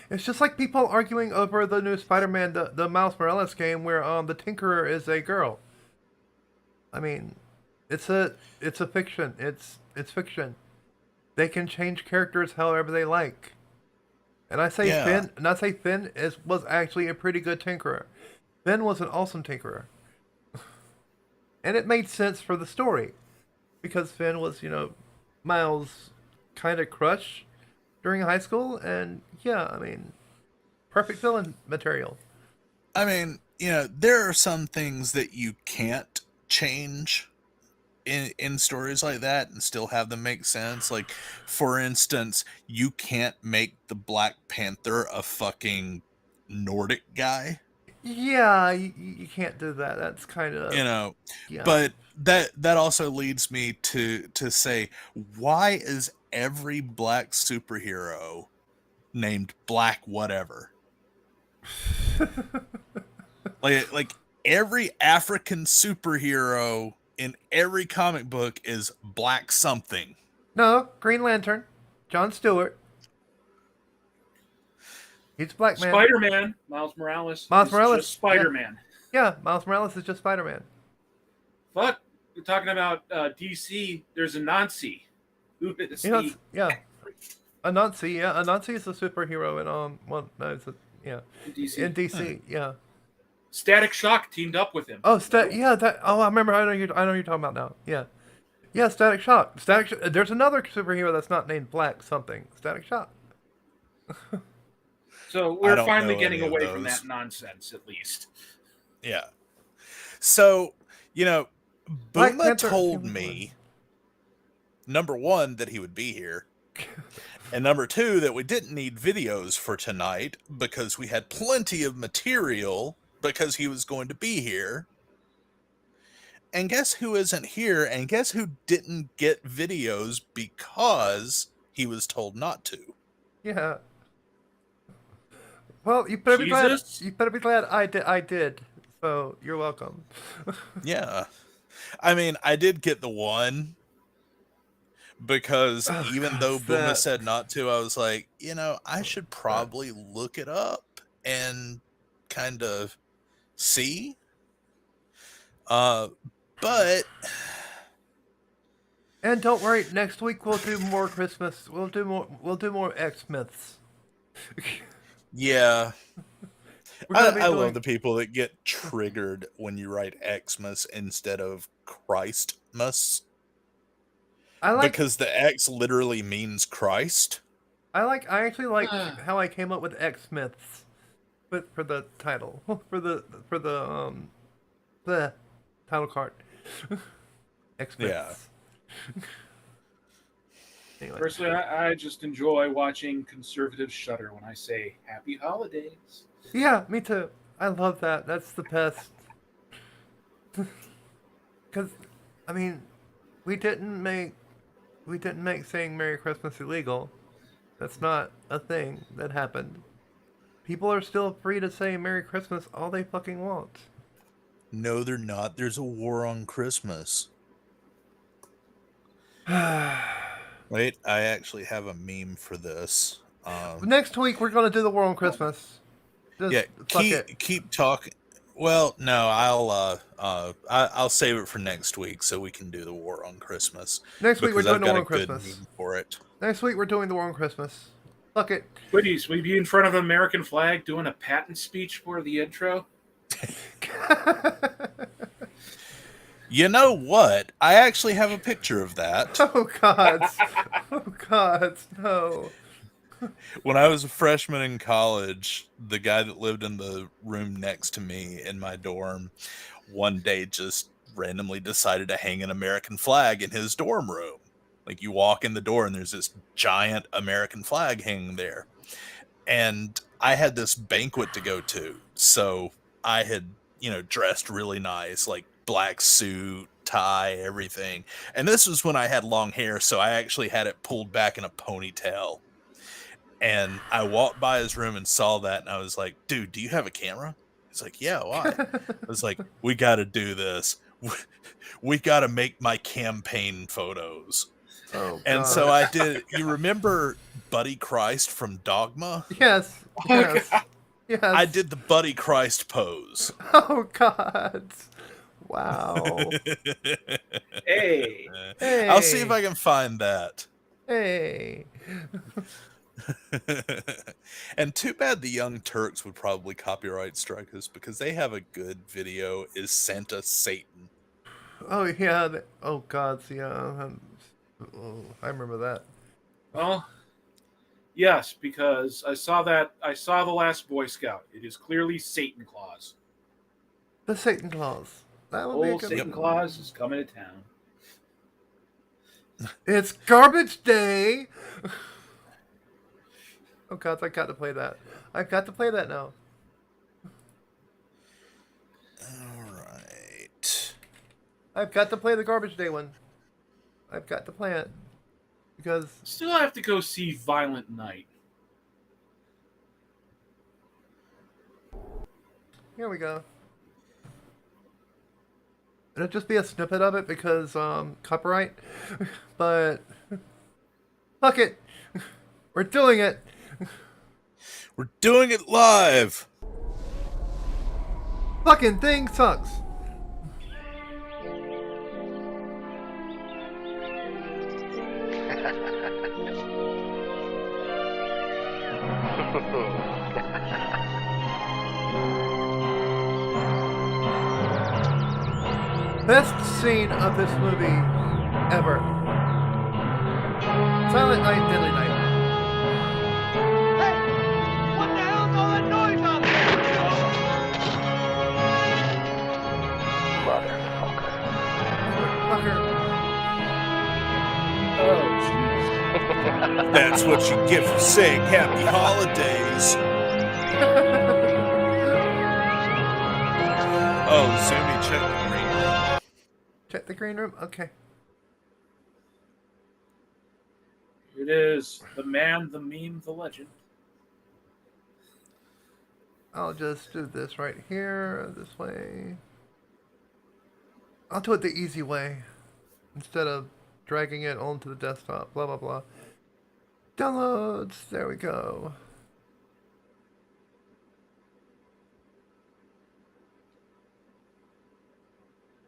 It's just like people arguing over the new Spider-Man, the Miles Morales game, where the Tinkerer is a girl. I mean, it's a fiction. It's fiction. They can change characters however they like. And I say Finn was actually a pretty good Tinkerer. Finn was an awesome Tinkerer. And it made sense for the story. Because Finn was, Miles' kind of crush during high school, and yeah, I mean, perfect villain material. I mean, there are some things that you can't change in stories like that and still have them make sense. Like, for instance, you can't make the Black Panther a fucking Nordic guy. Yeah, you can't do that. That's kind of yeah. But that also leads me to say, why is every black superhero named Black whatever? like every African superhero in every comic book is Black something. No, Green Lantern, John Stewart. He's Black Man. Spider-Man, Miles Morales. Miles Morales, just Spider-Man. Yeah, Miles Morales is just Spider-Man. But you're talking about DC. There's Anansi. Who is Anansi, Anansi is a superhero in in DC, yeah. Static Shock teamed up with him. Oh, I remember. I know you're talking about now. Yeah, Static Shock. There's another superhero that's not named Black something. Static Shock. So we're finally getting away from that nonsense, at least. Yeah. So, Booma told me, number one, that he would be here. And number two, that we didn't need videos for tonight because we had plenty of material because he was going to be here. And guess who isn't here? And guess who didn't get videos because he was told not to? Yeah. Well, you better be glad. You better be glad I did. So you're welcome. Yeah. I mean, I did get the one because even though Booma said not to, I was like, I should probably look it up and kind of see. But and don't worry, next week we'll do more Christmas. We'll do more X-Myths. Yeah. I love the people that get triggered when you write Xmas instead of Christmas. Because the X literally means Christ. I actually like how I came up with X-Myths for the title. for the title card. X-Myths. Yeah. Anyway. Personally, I just enjoy watching conservatives shudder when I say Happy Holidays. Yeah, me too. I love that. That's the best. Because, I mean, we didn't make saying Merry Christmas illegal. That's not a thing that happened. People are still free to say Merry Christmas all they fucking want. No, they're not. There's a war on Christmas. Wait, I actually have a meme for this. Next week we're gonna do the war on Christmas. Just keep talking. Well, no, I'll save it for next week so we can do the War on Christmas Next week we're because doing I've the got War a on good Christmas. meme for it. Next week we're doing the War on Christmas. Fuck it. Please, will you be in front of the American flag doing a patent speech for the intro? You know what? I actually have a picture of that. Oh God! Oh God! No. When I was a freshman in college, the guy that lived in the room next to me in my dorm one day just randomly decided to hang an American flag in his dorm room. Like you walk in the door and there's this giant American flag hanging there. And I had this banquet to go to. So I had, dressed really nice, like black suit, tie, everything. And this was when I had long hair, so I actually had it pulled back in a ponytail. And I walked by his room and saw that, and I was like, dude, do you have a camera? He's like, yeah, why? I was like, we got to do this. We got to make my campaign photos. Oh, and God. so I did. You remember Buddy Christ from Dogma? Yes. Yes. Yes. I did the Buddy Christ pose. Oh, God. Wow. Hey. Hey. I'll see if I can find that. Hey. And too bad the Young Turks would probably copyright strike us because they have a good video. Is Santa Satan? Oh yeah. Oh God. Yeah. I remember that. Well, yes, because I saw that. I saw The Last Boy Scout. It is clearly Satan Claus. The Satan Claus. That would be a Old good Satan one. Claus is coming to town. It's garbage day. Oh God, I got to play that. I've got to play that now. All right. I've got to play the garbage day one. I've got to play it because Still have to go see Violent Night. here we go. It'll just be a snippet of it because copyright. But fuck it, we're doing it. We're doing it live. Fucking thing sucks. Best scene of this movie ever. Silent Night, Deadly Night. What the hell's all that noise out there? Motherfucker. Oh, jeez. That's what you get for saying Happy Holidays. Oh, Zoomy, check the green room. Check the green room? Okay. Here it is. The man, the meme, the legend. I'll just do this right here, this way. I'll do it the easy way. Instead of dragging it onto the desktop, blah, blah, blah. Downloads, there we go.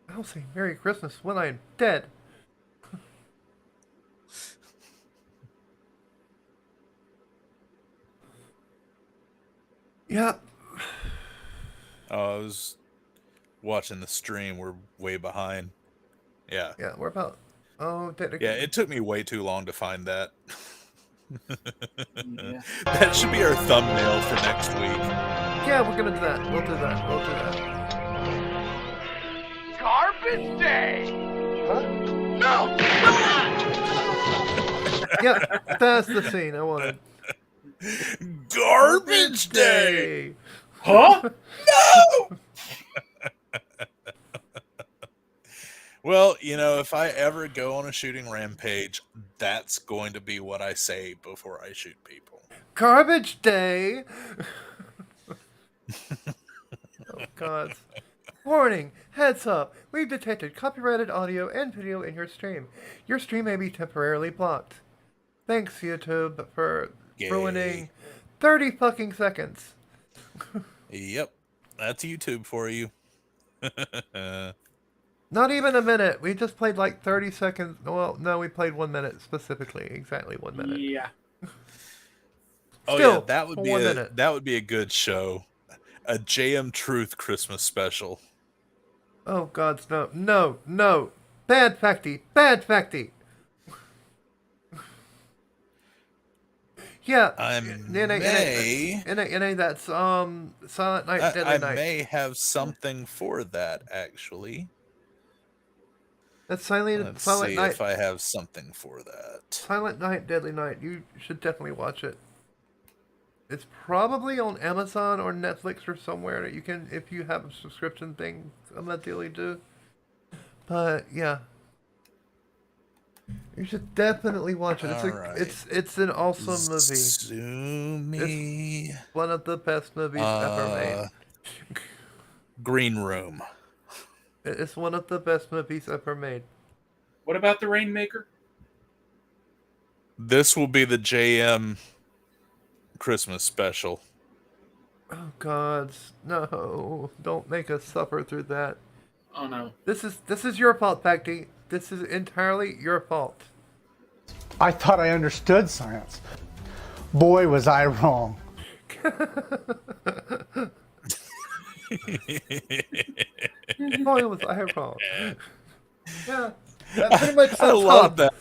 I'll say Merry Christmas when I am dead. Yep. Oh, I was watching the stream. We're way behind. Yeah. Yeah, we're about... Oh, technically... Yeah, it took me way too long to find that. Yeah. That should be our thumbnail for next week. Yeah, we're gonna do that. We'll do that. We'll do that. Garbage day! Huh? No! Yep, that's the scene I wanted. Garbage day! Huh? No! Well, if I ever go on a shooting rampage, that's going to be what I say before I shoot people. Garbage day! Oh, God. Warning! Heads up! We've detected copyrighted audio and video in your stream. Your stream may be temporarily blocked. Thanks, YouTube, for Yay. ruining 30 fucking seconds. Yep. That's YouTube for you. Not even a minute. We just played like 30 seconds. Well, no, we played 1 minute specifically. Exactly 1 minute. Yeah. Oh yeah, Still, for 1 minute. that would be a good show. A JM Truth Christmas special. Oh gods, no, no, no. Bad facty, bad facty. Yeah, NA, that's Silent Night, Deadly I Night. may have something for that actually. That's Let's Silent see Night. if I have something for that. Silent Night, Deadly Night. You should definitely watch it. It's probably on Amazon or Netflix or somewhere that you can, if you have a subscription thing. I'm not really do. But yeah, you should definitely watch it. It's an awesome movie. Zoomy. It's one of the best movies ever made. Green Room. It's one of the best movies ever made. What about The Rainmaker? This will be the JM Christmas special. Oh gods, no! Don't make us suffer through that. Oh no. This is your fault, Facty. This is entirely your fault. I thought I understood science. Boy, was I wrong. Boy, was I wrong. Yeah, that pretty much I love that.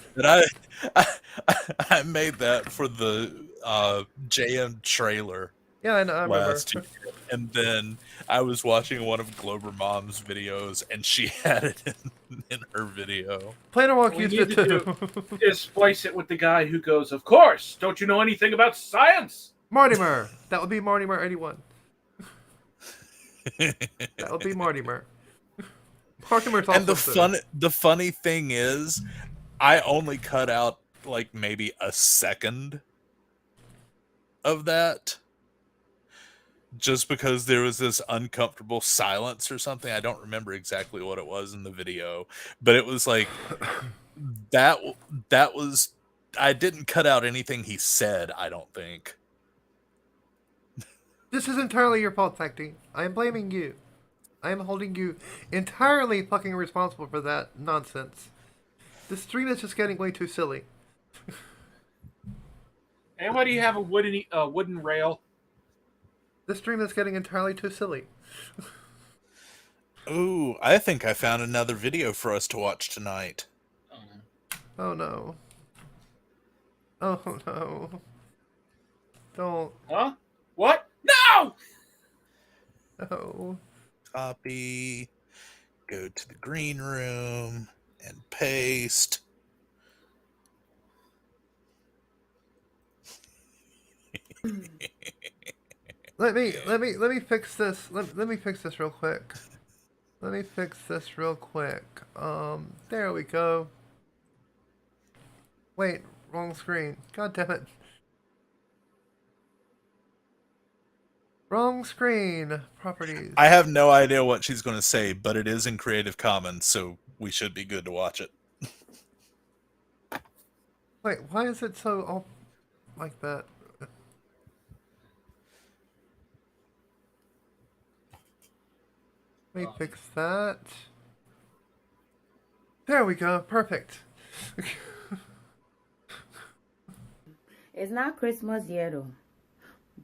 I made that for the JM trailer. Yeah, I know. I remember. Last year. And then I was watching one of Glober Mom's videos, and she had it in her video. Planar Walk used it too. Is splice it with the guy who goes, "Of course, don't you know anything about science?" Mortimer. That would be Mortimer 81. That would be Mortimer. Mortimer's also And the funny thing is, I only cut out like maybe a second of that. Just because there was this uncomfortable silence or something. I don't remember exactly what it was in the video, but it was like that was, I didn't cut out anything he said, I don't think. This is entirely your fault, Facty. I am blaming you. I am holding you entirely fucking responsible for that nonsense. This stream is just getting way too silly. And why do you have a wooden rail? This stream is getting entirely too silly. Ooh, I think I found another video for us to watch tonight. Oh no. Oh no. Don't. Huh? What? No! No. Copy. Go to the green room and paste. Let me fix this. Let me fix this real quick. Let me fix this real quick. There we go. Wait, wrong screen. God damn it. Wrong screen. Properties. I have no idea what she's going to say, but it is in Creative Commons, so we should be good to watch it. Wait, why is it so all like that? Let me fix that. There we go. Perfect. It's not Christmas yet, though.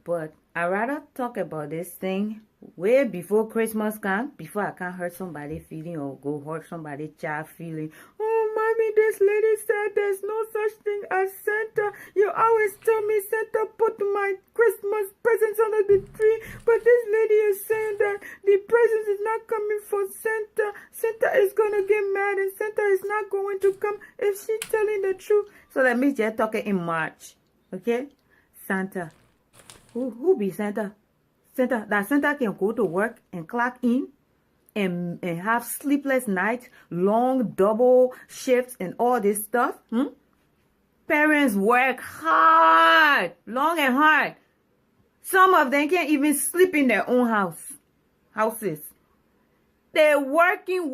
But I'd rather talk about this thing way before Christmas comes, before I can hurt somebody's feeling or go hurt somebody's child feeling. Oh, mommy, this lady said there's no such thing as Santa. You always tell me Santa put my Christmas presents under the tree, but this lady is saying that the presents is not coming for Santa. Santa is gonna get mad and Santa is not going to come if she's telling the truth. So let me just talk it in March, okay? Santa. Who be Santa? That Santa can go to work and clock in and have sleepless nights, long double shifts and all this stuff. Parents work hard, long and hard. Some of them can't even sleep in their own houses. They're working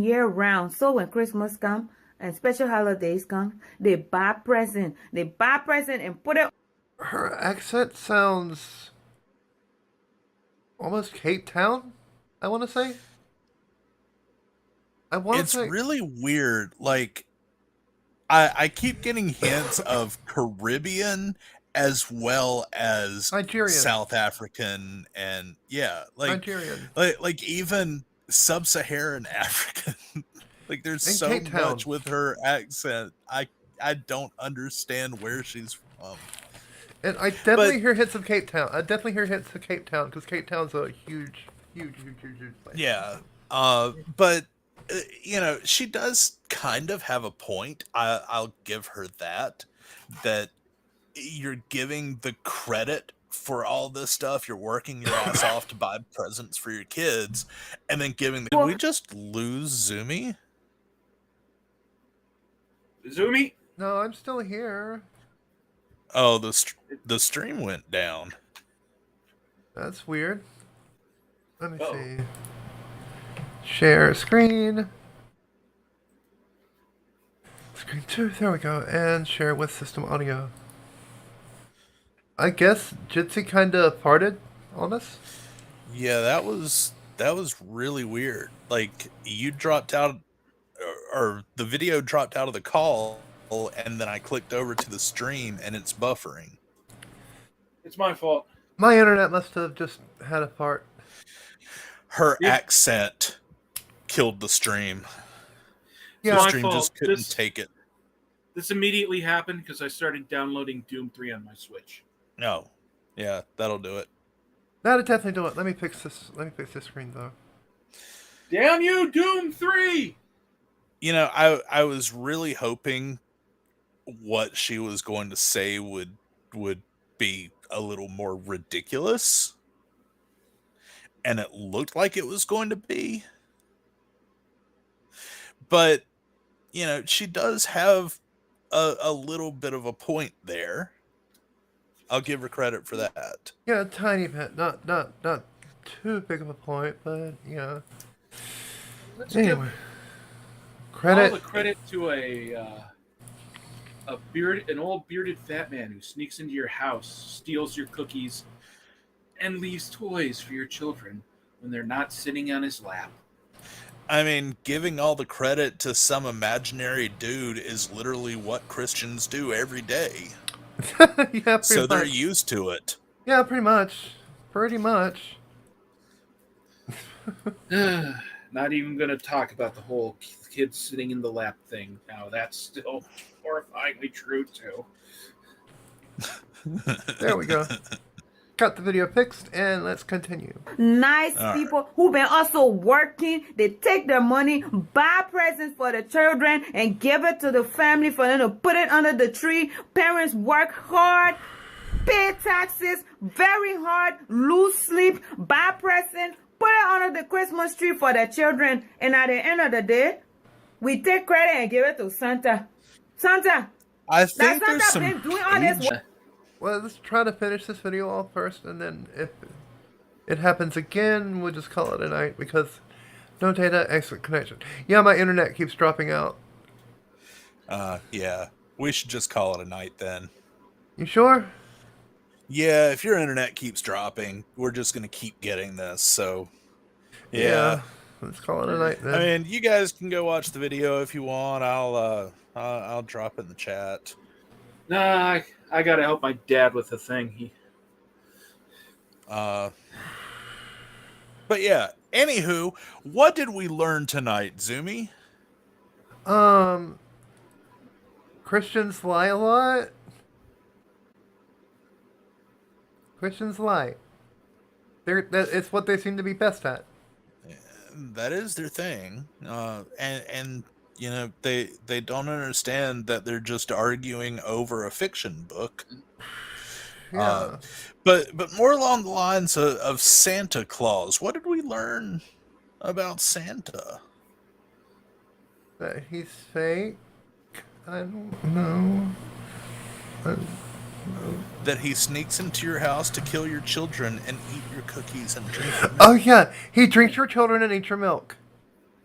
year round. So when Christmas comes and special holidays come, they buy present. And put it. Her accent sounds almost Cape Town, I want to say. It's really weird. Like, I keep getting hints of Caribbean as well as Nigerian. South African, and yeah, Nigerian. like even sub-Saharan African. Like, there's And so Cape Town. much with her accent. I don't understand where she's from. And I But definitely hear hits of Cape Town. I definitely hear hits of Cape Town because Cape Town's a huge place. yeah, but you know, she does kind of have a point. I'll give her that. That you're giving the credit for all this stuff. You're working your ass off to buy presents for your kids, and then giving. Did we just lose Zumi? Zumi? No, I'm still here. Oh, the stream went down. That's weird. Let me see. Share screen. Screen 2, there we go. And share with system audio. I guess Jitsi kinda farted on us. Yeah, that was really weird. Like, you dropped out, or the video dropped out of the call, and then I clicked over to the stream, and it's buffering. It's my fault. My internet must have just had a fart. Her accent killed the stream. Yeah, the my stream fault. just couldn't take it. This immediately happened because I started downloading Doom 3 on my Switch. No. Yeah, that'll do it. That'll definitely do it. Let me fix this screen though. Damn you, Doom 3! You know, I was really hoping what she was going to say would be a little more ridiculous. And it looked like it was going to be. But, you know, she does have a little bit of a point there. I'll give her credit for that. Yeah, a tiny bit. Not too big of a point, but yeah. Let's anyway. give Credit. all the credit to an old bearded fat man who sneaks into your house, steals your cookies, and leaves toys for your children when they're not sitting on his lap. I mean, giving all the credit to some imaginary dude is literally what Christians do every day. Yeah, so they're much. used to it. Yeah, pretty much. Pretty much. Not even going to talk about the whole kids sitting in the lap thing. Now, that's still horrifyingly true, too. There we go. Got the video fixed, and let's continue. Nice people who been also working. They take their money, buy presents for the children, and give it to the family for them to put it under the tree. Parents work hard, pay taxes very hard, lose sleep, buy presents, put it under the Christmas tree for their children. And at the end of the day, we take credit and give it to Santa. Santa. I think there's some been doing all this work. Well, let's try to finish this video off first, and then if it happens again, we'll just call it a night, because no data, excellent connection. Yeah, my internet keeps dropping out. Yeah. We should just call it a night then. You sure? Yeah, if your internet keeps dropping, we're just going to keep getting this, so... Yeah. Let's call it a night then. I mean, you guys can go watch the video if you want. I'll drop it in the chat. Nah, I gotta help my dad with the thing. But yeah, anywho, what did we learn tonight, Zumi? Christians lie a lot. Christians lie. It's what they seem to be best at. That is their thing. And you know, they don't understand that they're just arguing over a fiction book. Yeah. But more along the lines of Santa Claus. What did we learn about Santa? That he's fake. I don't know. That he sneaks into your house to kill your children and eat your cookies and drink your milk. Oh yeah, he drinks your children and eats your milk.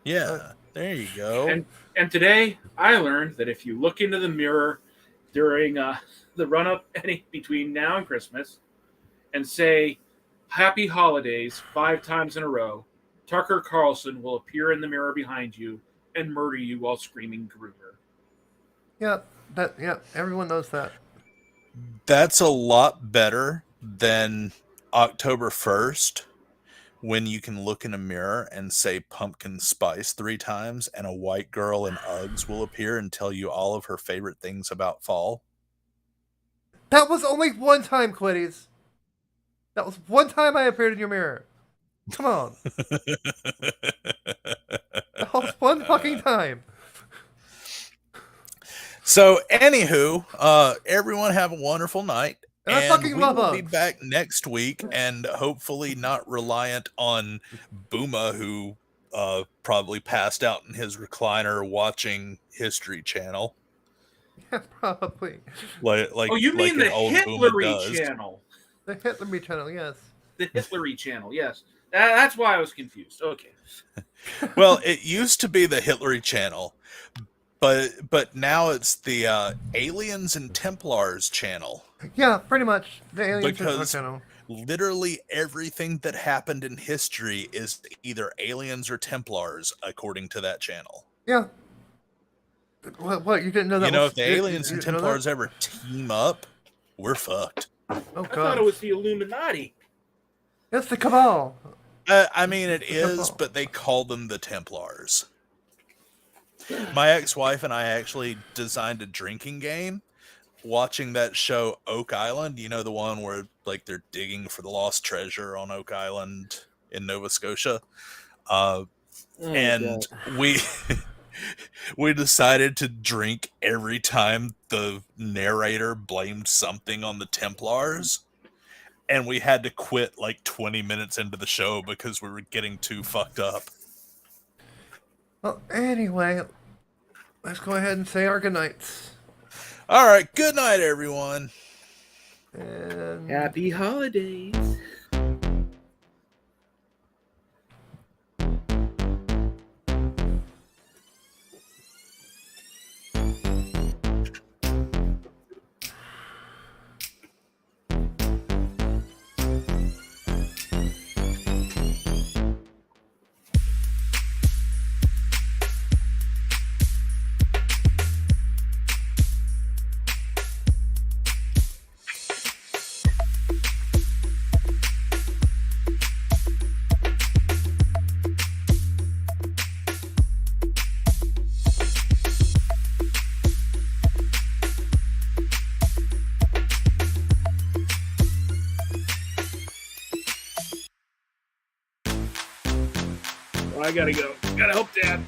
Yeah, there you go. And today I learned that if you look into the mirror during the run-up between now and Christmas and say, Happy holidays 5 times in a row. Tucker Carlson will appear in the mirror behind you and murder you while screaming Groomer. Yeah, everyone knows that. That's a lot better than October 1st, when you can look in a mirror and say pumpkin spice 3 times and a white girl in Uggs will appear and tell you all of her favorite things about fall. That was only one time, Quiddies. That was one time I appeared in your mirror. Come on. That was one fucking time. So, anywho, everyone have a wonderful night. And I fucking we love will be Uggs. back next week and hopefully not reliant on Booma, who probably passed out in his recliner watching History Channel. Yeah, probably. Oh, you mean an the old Hitlery Booma does. channel? The Hitlery channel, yes. The Hitlery channel, yes. That's why I was confused. Okay. Well, it used to be the Hitlery channel, but now it's the Aliens and Templars channel. Yeah, pretty much. The Aliens and Because channel. literally everything that happened in history is either aliens or Templars, according to that channel. Yeah. What you didn't know that? You know, was, if the aliens and Templars ever team up, we're fucked. Oh, I thought it was the Illuminati. It's the Cabal. I mean, it is, but they call them the Templars. My ex-wife and I actually designed a drinking game watching that show Oak Island. You know, the one where like they're digging for the lost treasure on Oak Island in Nova Scotia. And we we decided to drink every time the narrator blamed something on the Templars. And we had to quit like 20 minutes into the show because we were getting too fucked up. Well, anyway, let's go ahead and say our goodnights. All right, good night, everyone. And happy holidays. I gotta go. Gotta help Dad.